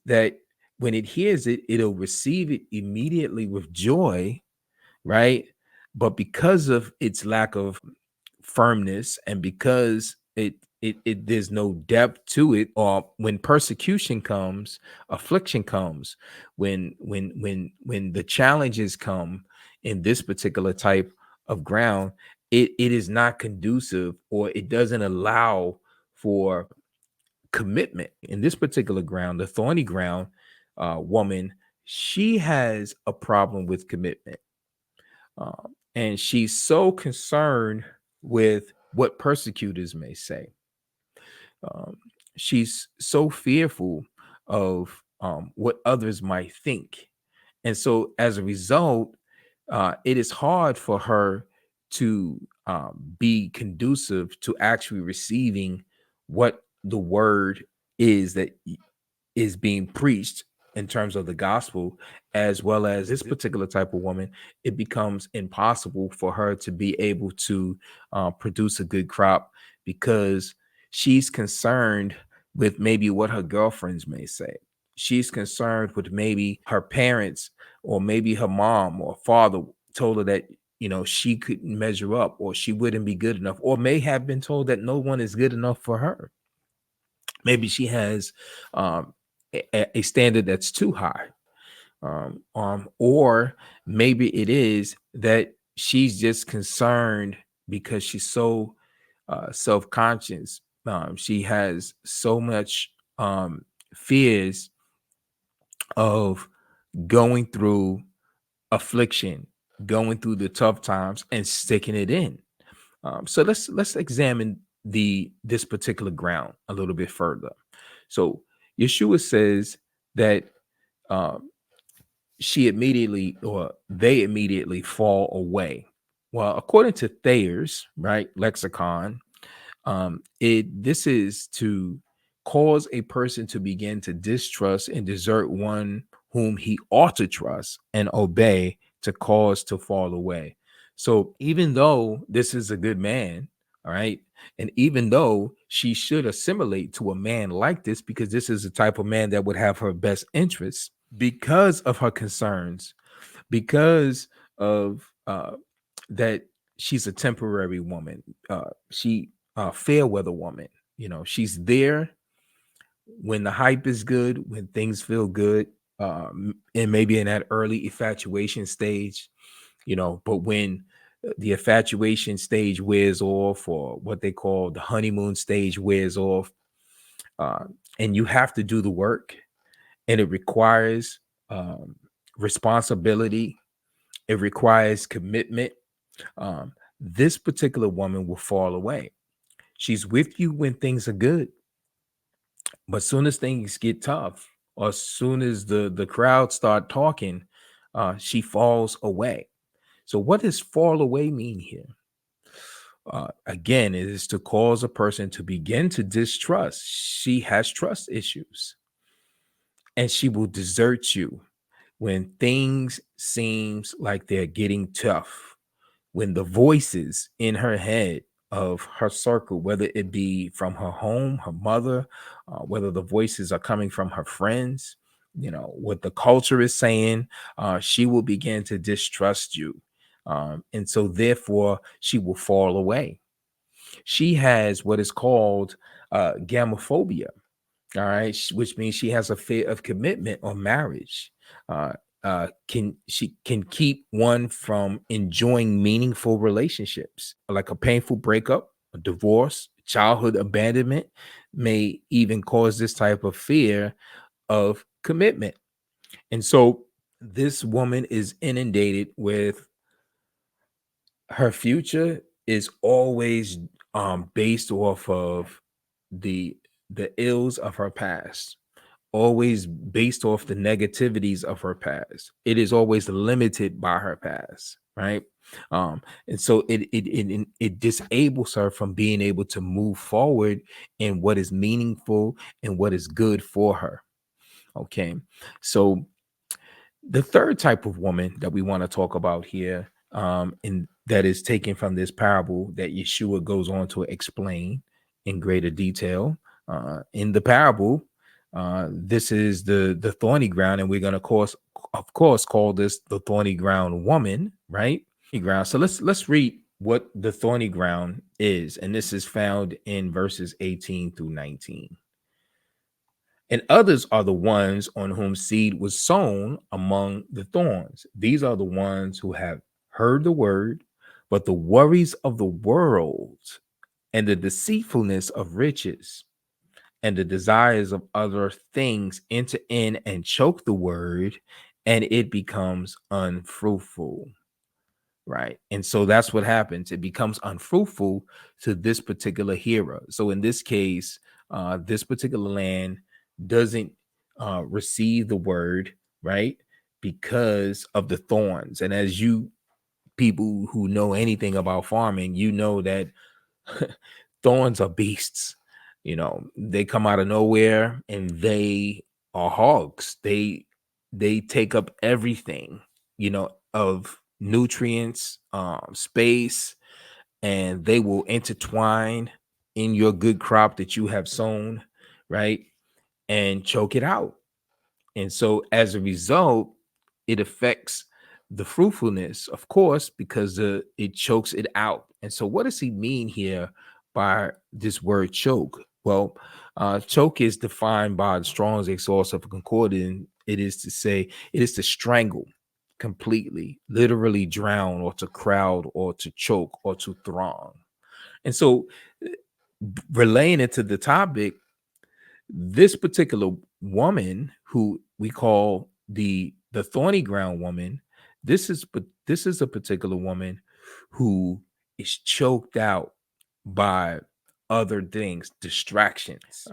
that when it hears it, it'll receive it immediately with joy, right? But because of its lack of firmness, and because it there's no depth to it, or when persecution comes, affliction comes, when the challenges come in this particular type of ground, it is not conducive, or it doesn't allow for commitment. In this particular ground, the thorny ground woman, she has a problem with commitment. And she's so concerned with what persecutors may say. She's so fearful of what others might think. And so as a result, it is hard for her to be conducive to actually receiving what the word is that is being preached in terms of the gospel, as well as this particular type of woman. It becomes impossible for her to be able to produce a good crop, because She's concerned with maybe what her girlfriends may say. She's concerned with maybe her parents, or maybe her mom or father told her that, she couldn't measure up, or she wouldn't be good enough, or may have been told that no one is good enough for her. Maybe she has a standard that's too high. Or maybe it is that she's just concerned because she's so self-conscious. She has so much fears of going through affliction, going through the tough times and sticking it in. So let's examine this particular ground a little bit further. So Yeshua says that um, she immediately, or they immediately fall away. Well, according to Thayer's right lexicon, this is to cause a person to begin to distrust and desert one whom he ought to trust and obey, to cause to fall away. So even though this is a good man, all right, and even though she should assimilate to a man like this, because this is the type of man that would have her best interests, because of her concerns, because of that she's a temporary woman, she fair weather woman, she's there when the hype is good, when things feel good, and maybe in that early infatuation stage, but when the infatuation stage wears off, or what they call the honeymoon stage wears off, uh, and you have to do the work, and it requires responsibility, it requires commitment. This particular woman will fall away. She's with you when things are good, but soon as things get tough, or soon as the crowd start talking, she falls away. So what does fall away mean here? Again, it is to cause a person to begin to distrust. She has trust issues, and she will desert you when things seems like they're getting tough, when the voices in her head of her circle, whether it be from her home, her mother, whether the voices are coming from her friends, what the culture is saying, she will begin to distrust you. And so therefore she will fall away. She has what is called gamophobia. All right, which means she has a fear of commitment or marriage. Uh, she can keep one from enjoying meaningful relationships, like a painful breakup, a divorce, childhood abandonment may even cause this type of fear of commitment. And so this woman is inundated with, her future is always based off of the ills of her past, always based off the negativities of her past. It is always limited by her past, right? And so it disables her from being able to move forward in what is meaningful and what is good for her. Okay, so the third type of woman that we want to talk about here, and that is taken from this parable that Yeshua goes on to explain in greater detail. In the parable, this is the thorny ground, and we're going to of course call this the thorny ground woman, right? Ground. So let's read what the thorny ground is, and this is found in verses 18 through 19. And others are the ones on whom seed was sown among the thorns. These are the ones who have heard the word, but the worries of the world and the deceitfulness of riches and the desires of other things enter in and choke the word, and it becomes unfruitful. Right. And so that's what happens. It becomes unfruitful to this particular hearer. So in this case, this particular land doesn't receive the word, right? Because of the thorns. And as you people who know anything about farming, you know that thorns are beasts. They come out of nowhere and they are hogs. They take up everything, of nutrients, space, and they will intertwine in your good crop that you have sown, right? And choke it out. And so as a result, it affects the fruitfulness, of course, because it chokes it out. And so what does he mean here by this word choke? Well, choke is defined by the Strong's a source of concordance. It is to say, it is to strangle completely, literally drown, or to crowd, or to choke, or to throng. And so relaying it to the topic, this particular woman who we call the thorny ground woman, this is a particular woman who is choked out by other things, distractions.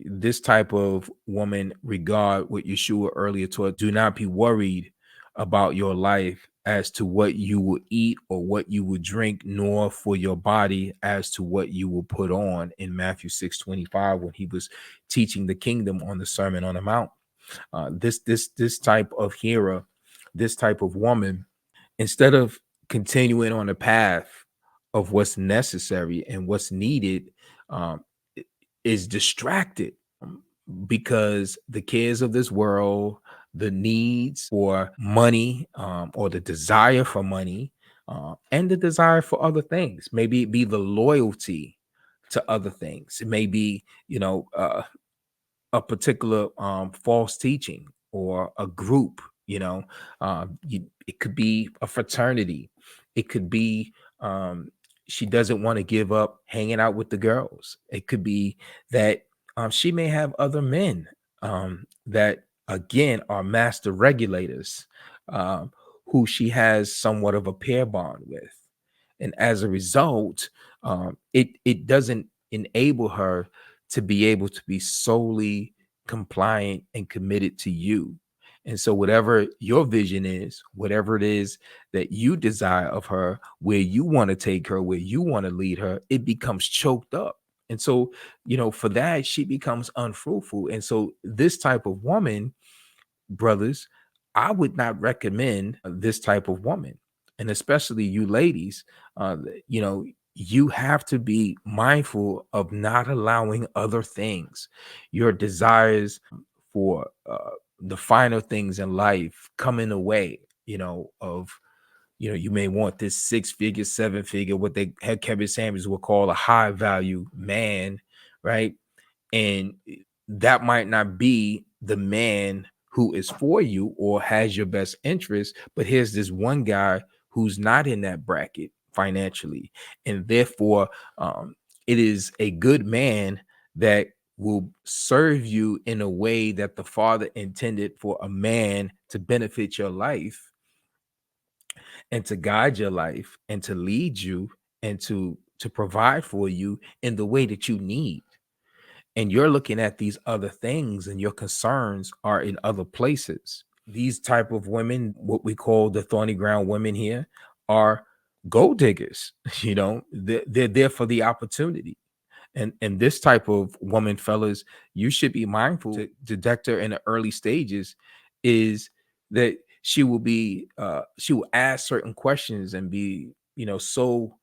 This type of woman regard what Yeshua earlier taught: do not be worried about your life as to what you will eat or what you will drink, nor for your body as to what you will put on, in Matthew 6:25, when he was teaching the kingdom on the Sermon on the Mount. This type of hearer, this type of woman, instead of continuing on the path of what's necessary and what's needed, um, is distracted, because the cares of this world, the needs for money, or the desire for money, and the desire for other things. Maybe it be the loyalty to other things. It may be, a particular false teaching or a group. It could be a fraternity. It could be, she doesn't want to give up hanging out with the girls. It could be that she may have other men that again are master regulators, who she has somewhat of a pair bond with. And as a result, it doesn't enable her to be able to be solely compliant and committed to you. And so whatever your vision is, whatever it is that you desire of her, where you want to take her, where you want to lead her, it becomes choked up. And so, for that, she becomes unfruitful. And so this type of woman, brothers, I would not recommend this type of woman. And especially you ladies, you have to be mindful of not allowing other things, your desires for the finer things in life, come in the way, of, you may want this 6-figure, 7-figure, what they had Kevin Samuels would call a high value man, right? And that might not be the man who is for you or has your best interest, but here's this one guy who's not in that bracket financially, and therefore it is a good man that will serve you in a way that the Father intended for a man to benefit your life and to guide your life and to lead you and to provide for you in the way that you need. And you're looking at these other things and your concerns are in other places. These type of women, what we call the thorny ground women here, are gold diggers. They're there for the opportunity. And this type of woman, fellas, you should be mindful to detect her in the early stages, is that she will ask certain questions and be, so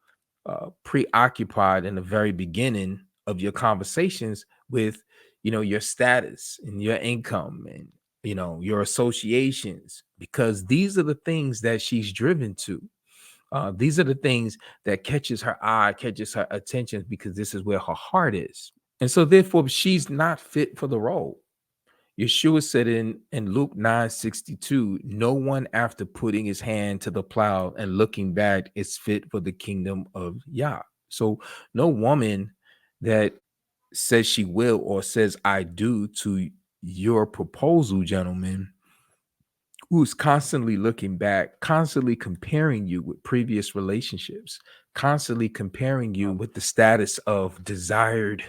preoccupied in the very beginning of your conversations with, your status and your income and, your associations, because these are the things that she's driven to. These are the things that catches her eye, catches her attention, because this is where her heart is. And so therefore she's not fit for the role. Yeshua said in Luke 9:62, no one after putting his hand to the plow and looking back is fit for the kingdom of Yah. So no woman that says she will or says I do to your proposal, gentlemen, who's constantly looking back, constantly comparing you with previous relationships, constantly comparing you with the status of desired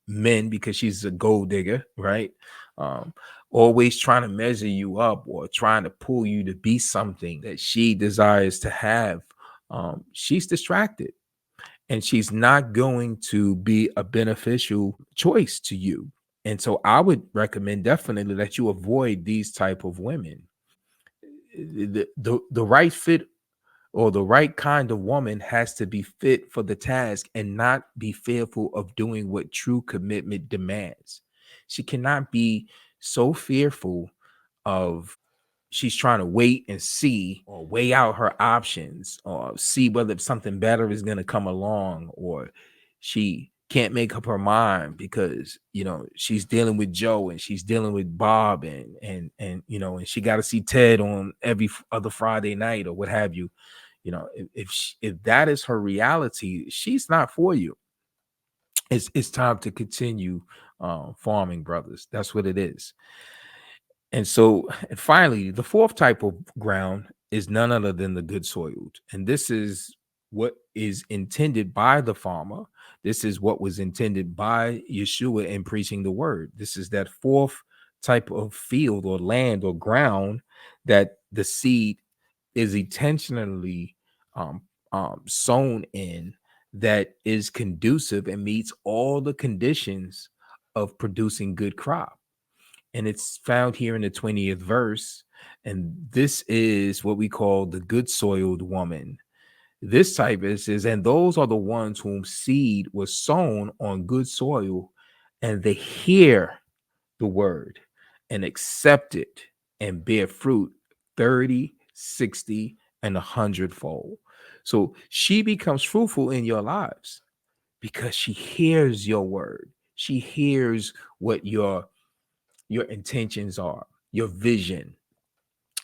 men because she's a gold digger, right? Um, Always trying to measure you up or trying to pull you to be something that she desires to have. She's distracted and she's not going to be a beneficial choice to you. And so I would recommend definitely that you avoid these type of women. The right fit or the right kind of woman has to be fit for the task and not be fearful of doing what true commitment demands. She cannot be so fearful of she's trying to wait and see or weigh out her options or see whether something better is going to come along, or she can't make up her mind because she's dealing with Joe and she's dealing with Bob and and she got to see Ted on every other Friday night or what have you. If that is her reality, she's not for you. It's time to continue farming, brothers. That's what it is. And so, and finally, the fourth type of ground is none other than the good soiled. And this is what is intended by the farmer. This is what was intended by Yeshua in preaching the word. This is that fourth type of field or land or ground that the seed is intentionally um, sown in, that is conducive and meets all the conditions of producing good crop. And it's found here in the 20th verse. And this is what we call the good soiled woman. This type is, and those are the ones whom seed was sown on good soil, and they hear the word and accept it and bear fruit 30, 60, and 100-fold. So she becomes fruitful in your lives because she hears your word. She hears what your intentions are, your vision.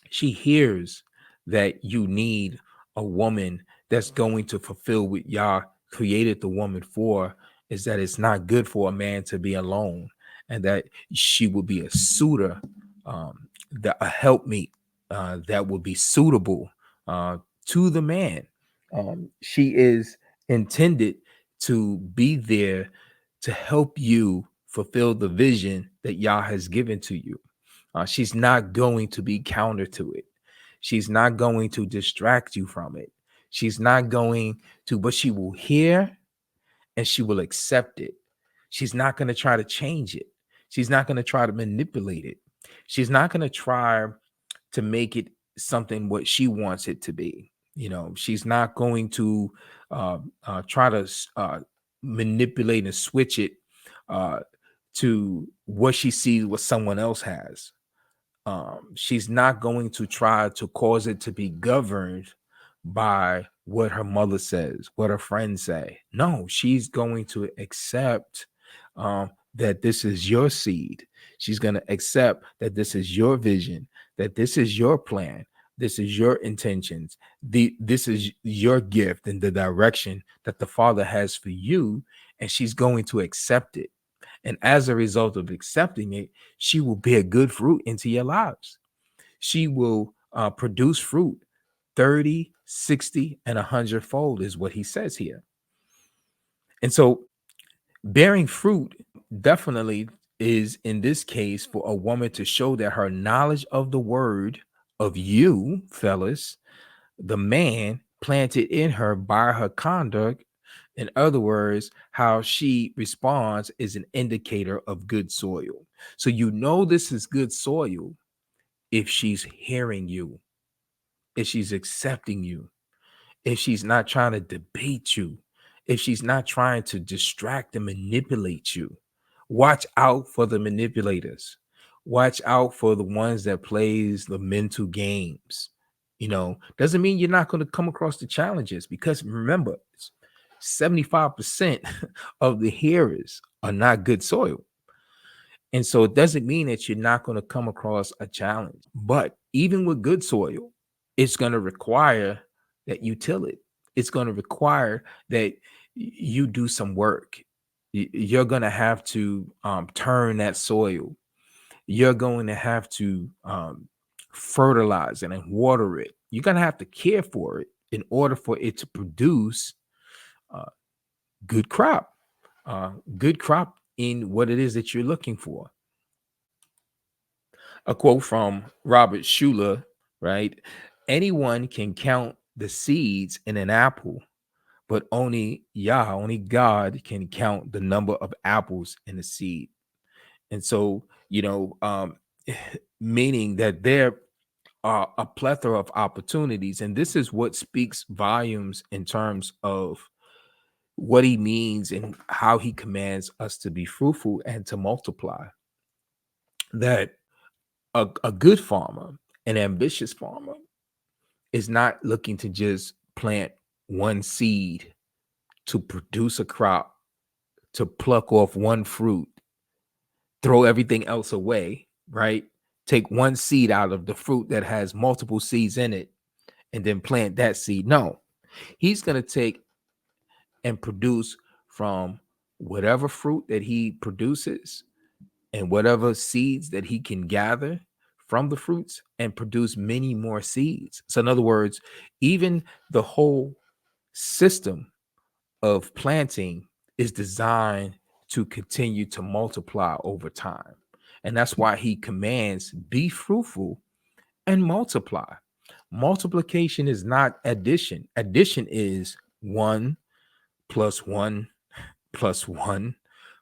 She hears that you need a woman that's going to fulfill what Yah created the woman for, is that it's not good for a man to be alone, and that she will be a suitor, a helpmeet that will be suitable to the man. She is intended to be there to help you fulfill the vision that Yah has given to you. She's not going to be counter to it. She's not going to distract you from it. She's not going to, but she will hear and she will accept it. She's not going to try to change it. She's not going to try to manipulate it. She's not going to try to make it something what she wants it to be. She's not going to try to manipulate and switch it to what she sees what someone else has. She's not going to try to cause it to be governed by what her mother says, what her friends say. No, she's going to accept that this is your seed. She's going to accept that this is your vision, that this is your plan, this is your intentions, this is your gift and the direction that the Father has for you, and she's going to accept it. And as a result of accepting it, she will bear good fruit into your lives. She will produce fruit 30, 60, and 100-fold is what he says here. And so bearing fruit definitely is, in this case, for a woman to show that her knowledge of the word of you, fellas, the man planted in her by her conduct. In other words, how she responds is an indicator of good soil. So this is good soil if she's hearing you, if she's accepting you, if she's not trying to debate you, if she's not trying to distract and manipulate you. Watch out for the manipulators. Watch out for the ones that plays the mental games. Doesn't mean you're not going to come across the challenges, because remember, 75% of the hearers are not good soil. And so it doesn't mean that you're not going to come across a challenge. But even with good soil, it's going to require that you till it. It's going to require that you do some work. You're going to have to turn that soil. You're going to have to fertilize it and water it. You're going to have to care for it in order for it to produce good crop. Good crop in what it is that you're looking for. A quote from Robert Schuller, right? Anyone can count the seeds in an apple, but only God can count the number of apples in a seed. And so, meaning that there a plethora of opportunities. And this is what speaks volumes in terms of what he means and how he commands us to be fruitful and to multiply. That a good farmer, an ambitious farmer, is not looking to just plant one seed to produce a crop, to pluck off one fruit, throw everything else away, right? Take one seed out of the fruit that has multiple seeds in it and then plant that seed. No, he's going to take and produce from whatever fruit that he produces and whatever seeds that he can gather from the fruits and produce many more seeds. So in other words, even the whole system of planting is designed to continue to multiply over time. And that's why he commands, be fruitful and multiply. Multiplication is not addition. Addition is 1 plus 1 plus 1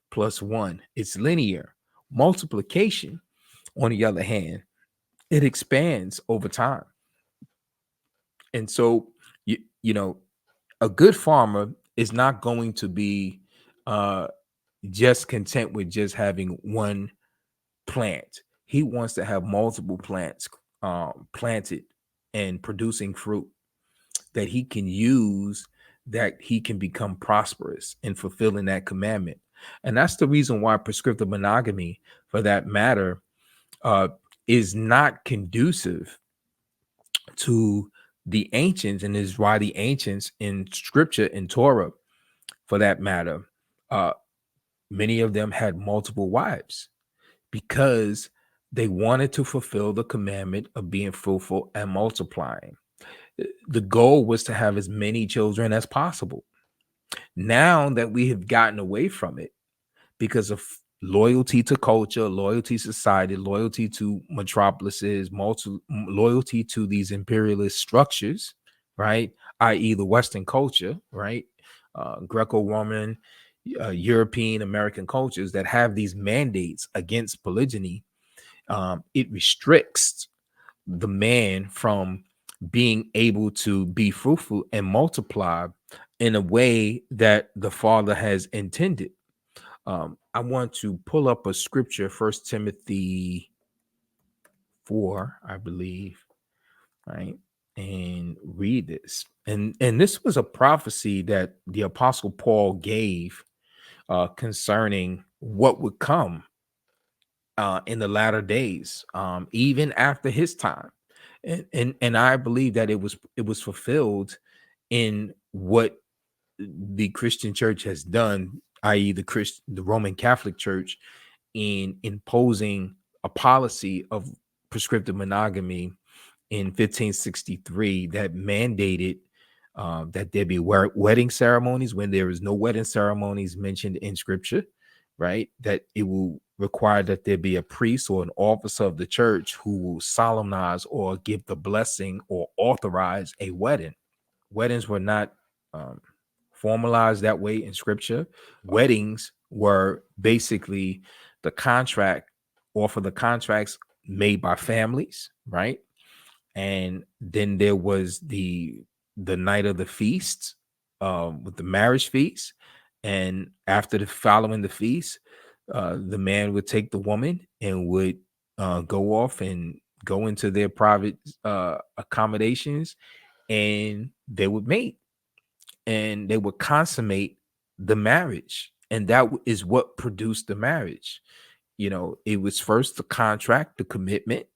plus 1. It's linear. Multiplication, on the other hand, it expands over time. And so, you know, a good farmer is not going to be just content with just having one plant. He wants to have multiple plants planted and producing fruit that he can use, that he can become prosperous in fulfilling that commandment. And that's the reason why prescriptive monogamy, for that matter, is not conducive to the ancients, and is why the ancients in scripture, in Torah, for that matter, many of them had multiple wives, because they wanted to fulfill the commandment of being fruitful and multiplying. The goal was to have as many children as possible. Now that we have gotten away from it because of loyalty to culture, loyalty to society, loyalty to metropolises, loyalty to these imperialist structures, right? I.e., the Western culture, right? Greco-Roman, European American cultures that have these mandates against polygyny. It restricts the man from being able to be fruitful and multiply in a way that the Father has intended. I want to pull up a scripture, 1 Timothy 4, I believe, right, and read this. And this was a prophecy that the Apostle Paul gave concerning what would come in the latter days, even after his time. And I believe that it was fulfilled in what the Christian church has done, i.e., the Roman Catholic Church, in imposing a policy of prescriptive monogamy in 1563 that mandated that there be wedding ceremonies when there is no wedding ceremonies mentioned in scripture, right? That it will require that there be a priest or an officer of the church who will solemnize or give the blessing or authorize a wedding. Weddings were not formalized that way in scripture. Weddings were basically the contract, or for the contracts made by families, right? And then there was the night of the feast, with the marriage feast. And after following the feast, the man would take the woman and would go off and go into their private accommodations, and they would mate, and they would consummate the marriage. And that is what produced the marriage. You know, it was first the contract, the commitment,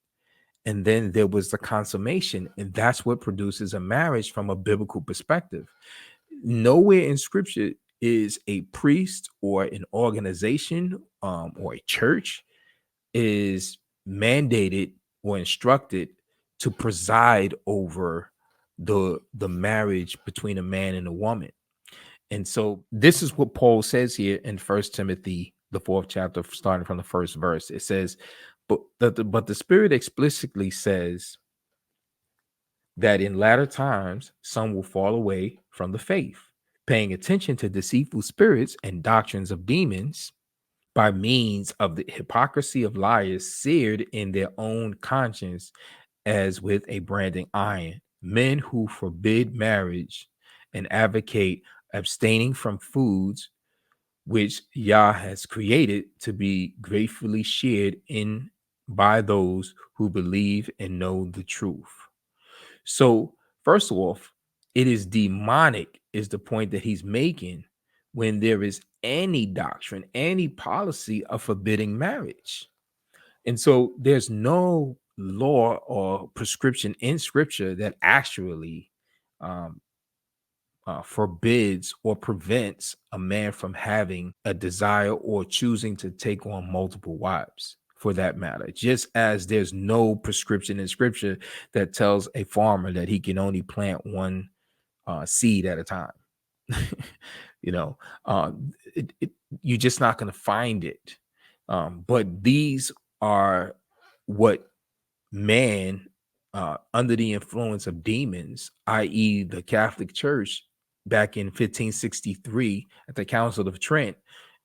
and then there was the consummation. And that's what produces a marriage from a biblical perspective. Nowhere in scripture is a priest or an organization or a church is mandated or instructed to preside over the marriage between a man and a woman. And so this is what Paul says here in 1 Timothy, the 4th chapter, starting from the first verse. It says, but the Spirit explicitly says that in latter times some will fall away from the faith, paying attention to deceitful spirits and doctrines of demons, by means of the hypocrisy of liars seared in their own conscience, as with a branding iron. Men who forbid marriage and advocate abstaining from foods which Yah has created to be gratefully shared in by those who believe and know the truth. So, first off, it is demonic, is the point that he's making when there is any doctrine, any policy of forbidding marriage. And so there's no law or prescription in scripture that actually um, forbids or prevents a man from having a desire or choosing to take on multiple wives, for that matter. Just as there's no prescription in scripture that tells a farmer that he can only plant one seed at a time. you know, you're just not going to find it. But these are what man, under the influence of demons, i.e., the Catholic Church, back in 1563 at the Council of Trent,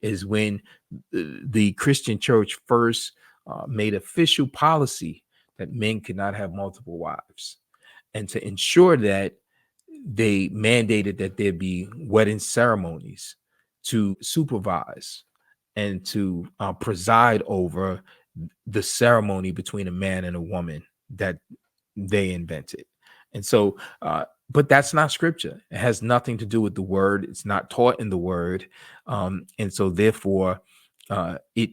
is when the Christian Church first made official policy that men could not have multiple wives. And to ensure that, they mandated that there be wedding ceremonies to supervise and to preside over the ceremony between a man and a woman that they invented. And so, but that's not scripture. It has nothing to do with the word. It's not taught in the word. And so therefore, it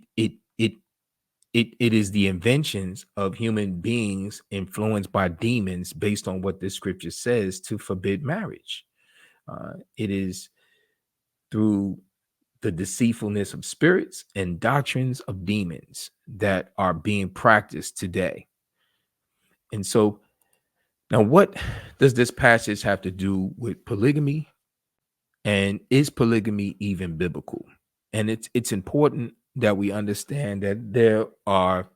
is the inventions of human beings influenced by demons based on what this scripture says to forbid marriage. It is through the deceitfulness of spirits and doctrines of demons that are being practiced today. And so now, what does this passage have to do with polygamy? And is polygamy even biblical? And it's important that we understand that there are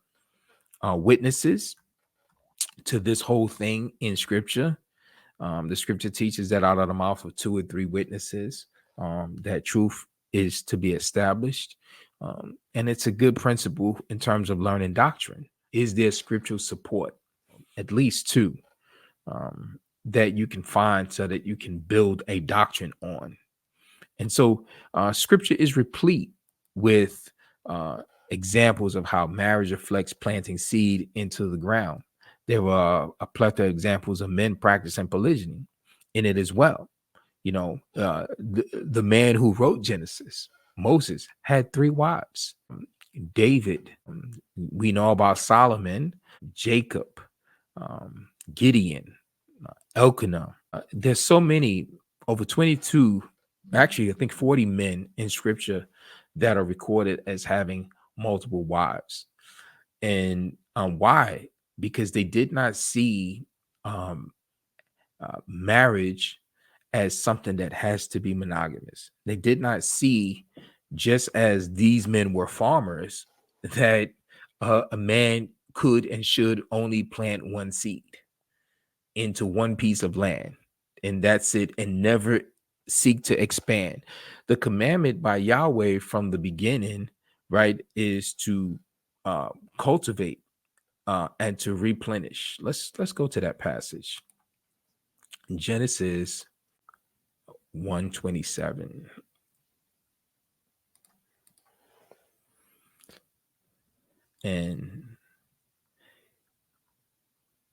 witnesses to this whole thing in scripture. The scripture teaches that out of the mouth of 2 or 3 witnesses, that truth is to be established. And it's a good principle in terms of learning doctrine. Is there scriptural support? At least 2 that you can find so that you can build a doctrine on. And so scripture is replete with examples of how marriage reflects planting seed into the ground. There are a plethora of examples of men practicing polygyny in it as well. The man who wrote Genesis, Moses, had 3 wives. David, we know about Solomon, Jacob, Gideon, Elkanah. There's so many, over 22, actually, I think 40 men in scripture that are recorded as having multiple wives. And why? Because they did not see marriage as something that has to be monogamous. They did not see, just as these men were farmers, that a man could and should only plant one seed into one piece of land, and that's it, and never seek to expand. The commandment by Yahweh from the beginning, right, is to cultivate and to replenish. Let's go to that passage. Genesis 1:27.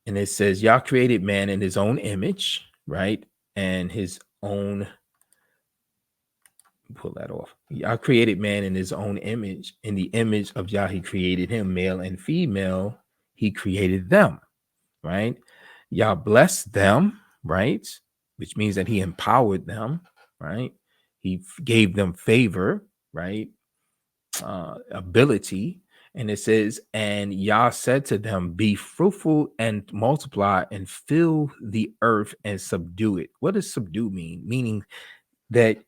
And it says, Yah created man in his own image, right? And his own, pull that off. Yah created man in his own image. In the image of Yah, he created him, male and female. He created them, right? Yah blessed them, right? Which means that he empowered them, right? He gave them favor, right? Ability. And it says, and Yah said to them, be fruitful and multiply and fill the earth and subdue it. What does subdue mean? Meaning that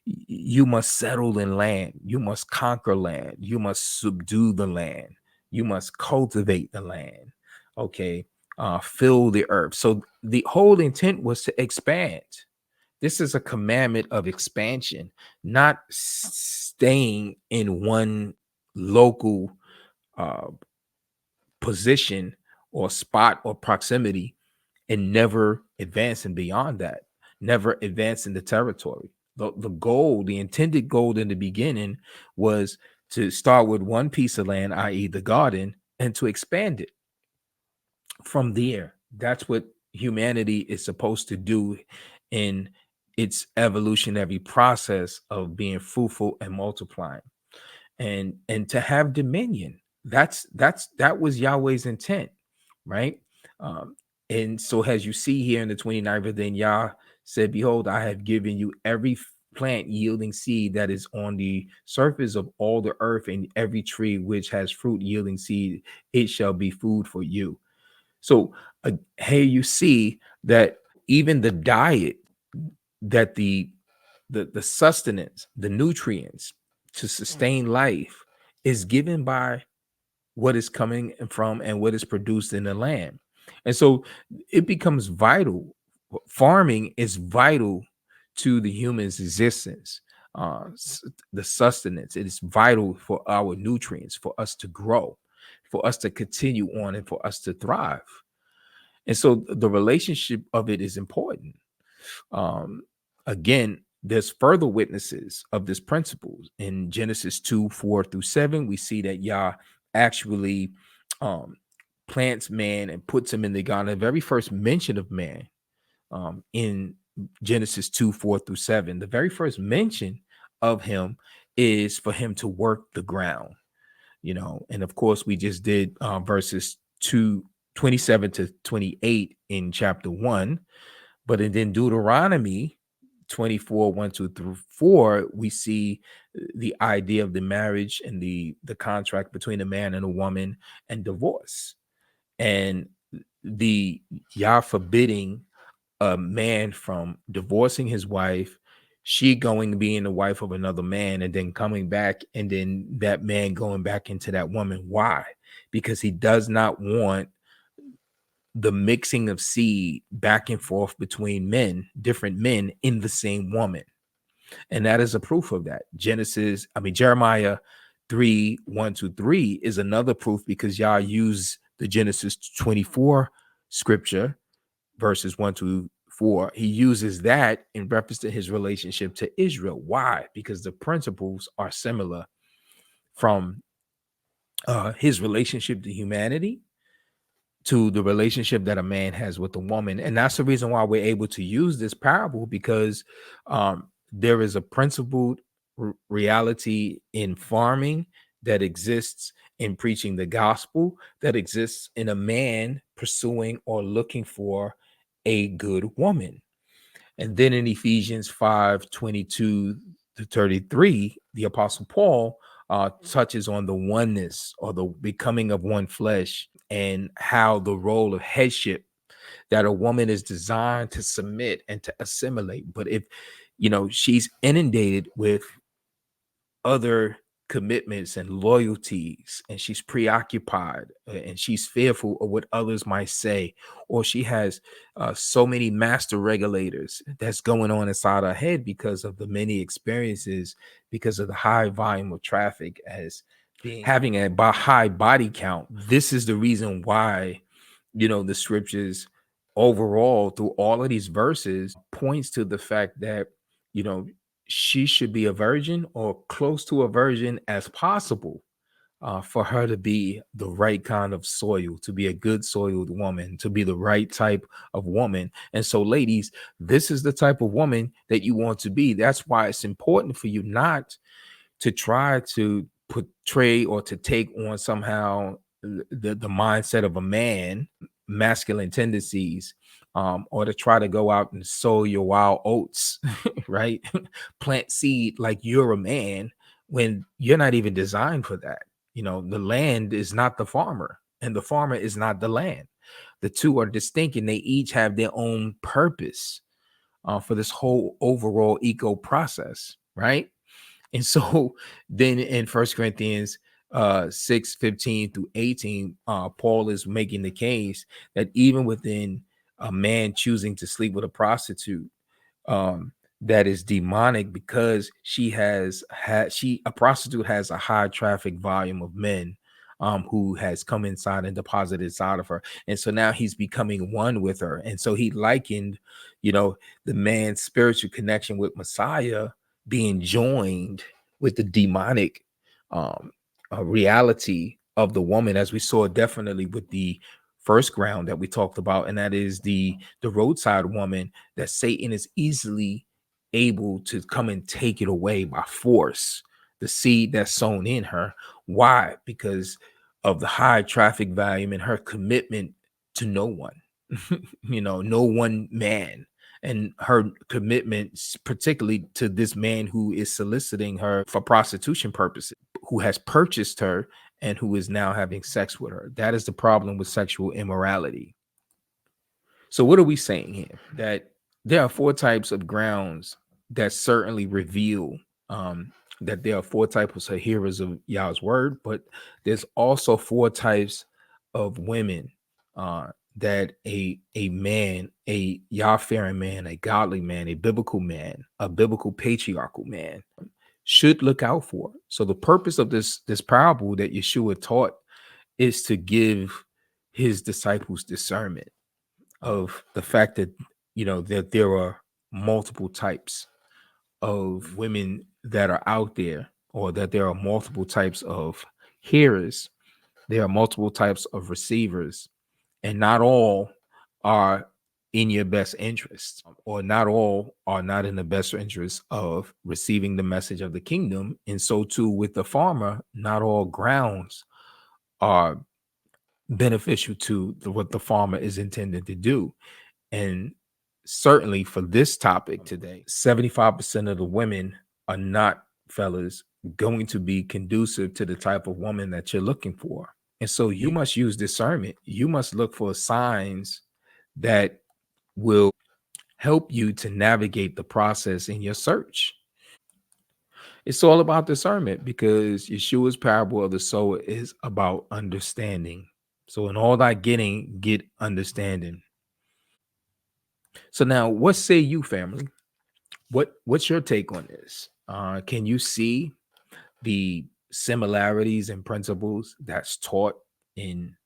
you must settle in land. You must conquer land. You must subdue the land. You must cultivate the land. Okay. Fill the earth. So the whole intent was to expand. This is a commandment of expansion, not staying in one local position or spot or proximity, and never advancing beyond that, never advancing the territory. The goal, the intended goal in the beginning was to start with one piece of land, i.e., the garden, and to expand it from there. That's what humanity is supposed to do in its evolutionary process of being fruitful and multiplying, and to have dominion. That was Yahweh's intent, right? um and so as you see here in the 29th, but then Yah said, behold, I have given you every plant yielding seed that is on the surface of all the earth, and every tree which has fruit yielding seed, it shall be food for you. So here you see that even the diet, that the sustenance, the nutrients to sustain life is given by what is coming from and what is produced in the land. And so it becomes vital. Farming is vital to the human's existence. The sustenance, it is vital for our nutrients, for us to grow, for us to continue on, and for us to thrive. And so the relationship of it is important. Um, Again, there's further witnesses of this principle in Genesis 2:4-7. We see that Yah actually um, plants man and puts him in the garden. The very first mention of man in Genesis 2:4-7, the very first mention of him is for him to work the ground, and of course we just did verses 2:27-28 in chapter 1. But in Deuteronomy 24:1-4, we see the idea of the marriage and the contract between a man and a woman, and divorce, and the Yah forbidding a man from divorcing his wife, she going being the wife of another man, and then coming back, and then that man going back into that woman. Why? Because he does not want the mixing of seed back and forth between men, different men in the same woman. And that is a proof of that. Jeremiah 3:1-3 is another proof, because Yah used the Genesis 24 scripture, verses 1-4. He uses that in reference to his relationship to Israel. Why? Because the principles are similar from his relationship to humanity to the relationship that a man has with a woman. And that's the reason why we're able to use this parable, because there is a principled reality in farming that exists in preaching the gospel, that exists in a man pursuing or looking for a good woman. And then in Ephesians 5:22-33, the Apostle Paul touches on the oneness, or the becoming of one flesh, and how the role of headship, that a woman is designed to submit and to assimilate. But if she's inundated with other commitments and loyalties, and she's preoccupied, and she's fearful of what others might say, or she has so many master regulators that's going on inside her head because of the many experiences, because of the high volume of traffic, as having a high body count. This is the reason why the scriptures overall, through all of these verses, points to the fact that she should be a virgin, or close to a virgin as possible, for her to be the right kind of soil, to be a good soiled woman, to be the right type of woman. And so, ladies, this is the type of woman that you want to be. That's why it's important for you not to try to portray or to take on somehow the mindset of a man, masculine tendencies, or to try to go out and sow your wild oats, right? Plant seed like you're a man, when you're not even designed for that. The land is not the farmer, and the farmer is not the land. The two are distinct, and they each have their own purpose for this whole overall eco process, right? And so then in First Corinthians 6:15-18, Paul is making the case that even within a man choosing to sleep with a prostitute, that is demonic, because a prostitute has a high traffic volume of men who has come inside and deposited inside of her. And so now he's becoming one with her. And so he likened, the man's spiritual connection with Messiah being joined with the demonic reality of the woman, as we saw definitely with the first ground that we talked about, and that is the roadside woman, that Satan is easily able to come and take it away by force, the seed that's sown in her. Why? Because of the high traffic volume and her commitment to no one, no one man, and her commitment particularly to this man who is soliciting her for prostitution purposes, who has purchased her and who is now having sex with her. That is the problem with sexual immorality. So what are we saying here? That there are 4 types of grounds that certainly reveal that there are 4 types of hearers of Yah's word, but there's also 4 types of women that a man, a Yah-fearing man, a godly man, a biblical patriarchal man should look out for. So the purpose of this parable that Yeshua taught is to give his disciples discernment of the fact that that there are multiple types of women that are out there, or that there are multiple types of hearers, there are multiple types of receivers, and not all are in your best interest, or not all are not in the best interest of receiving the message of the kingdom. And so too with the farmer, not all grounds are beneficial to what the farmer is intended to do. And certainly for this topic today, 75% of the women are not, fellas, going to be conducive to the type of woman that you're looking for. And so you must use discernment. You must look for signs that will help you to navigate the process in your search. It's all about discernment, because Yeshua's parable of the sower is about understanding. So in all thy getting, get understanding. So now, what say you, family? What's your take on this? Can you see the similarities and principles that's taught in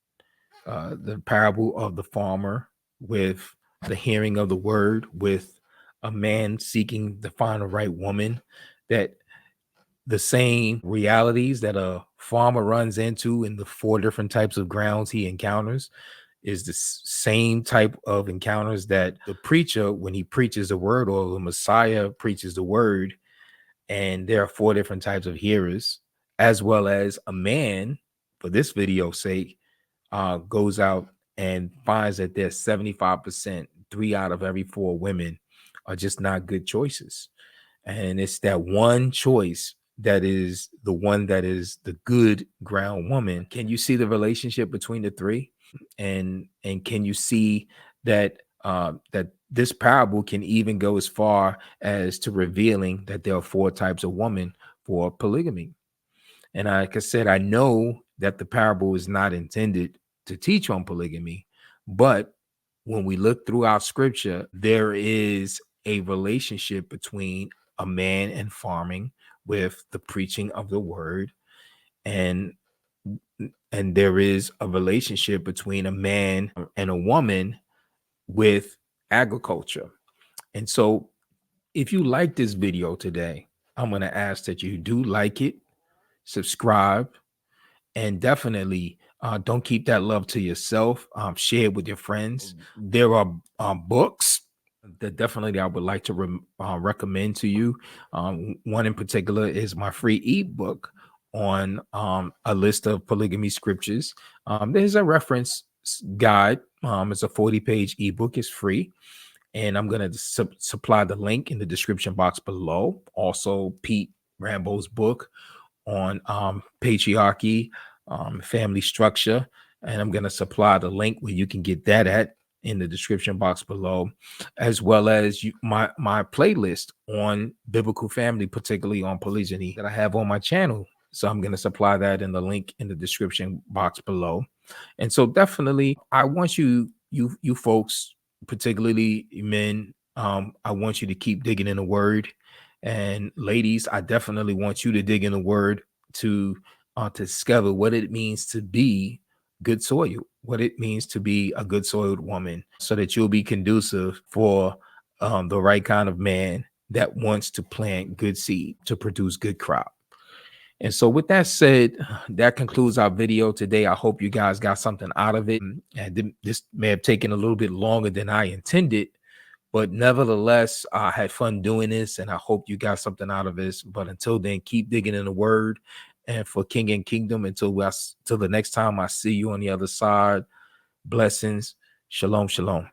the parable of the farmer, with the hearing of the word, with a man seeking to find the right woman? That the same realities that a farmer runs into in the 4 different types of grounds he encounters is the same type of encounters that the preacher, when he preaches the word, or the Messiah preaches the word. And there are 4 different types of hearers, as well as a man, for this video's sake, goes out and finds that there's 75%, 3 out of every 4 women are just not good choices. And it's that one choice that is the one that is the good ground woman. Can you see the relationship between the 3? And can you see that that this parable can even go as far as to revealing that there are 4 types of women for polygamy? And like I said, I know that the parable is not intended to teach on polygamy, but when we look throughout scripture, there is a relationship between a man and farming, with the preaching of the word, and there is a relationship between a man and a woman with agriculture. And so if you like this video today, I'm going to ask that you do like it, subscribe, and definitely don't keep that love to yourself. Share it with your friends. There are books that definitely I would like to recommend to you. One in particular is my free ebook on a list of polygamy scriptures. There's a reference guide. It's a 40-page ebook. It's free. And I'm going to supply the link in the description box below. Also, Pete Rambo's book on patriarchy, family structure, and I'm going to supply the link where you can get that at in the description box below, as well as my playlist on biblical family, particularly on polygyny, that I have on my channel. So I'm going to supply that in the link in the description box below. And so definitely I want you folks, particularly men, I want you to keep digging in the word. And ladies, I definitely want you to dig in the word to to discover what it means to be good soil, what it means to be a good soiled woman, so that you'll be conducive for the right kind of man that wants to plant good seed to produce good crop. And so with that said, that concludes our video today. I hope you guys got something out of it. And this may have taken a little bit longer than I intended, but nevertheless, I had fun doing this, and I hope you got something out of this. But until then, keep digging in the word. And for King and Kingdom, until the next time I see you on the other side, blessings. Shalom, shalom.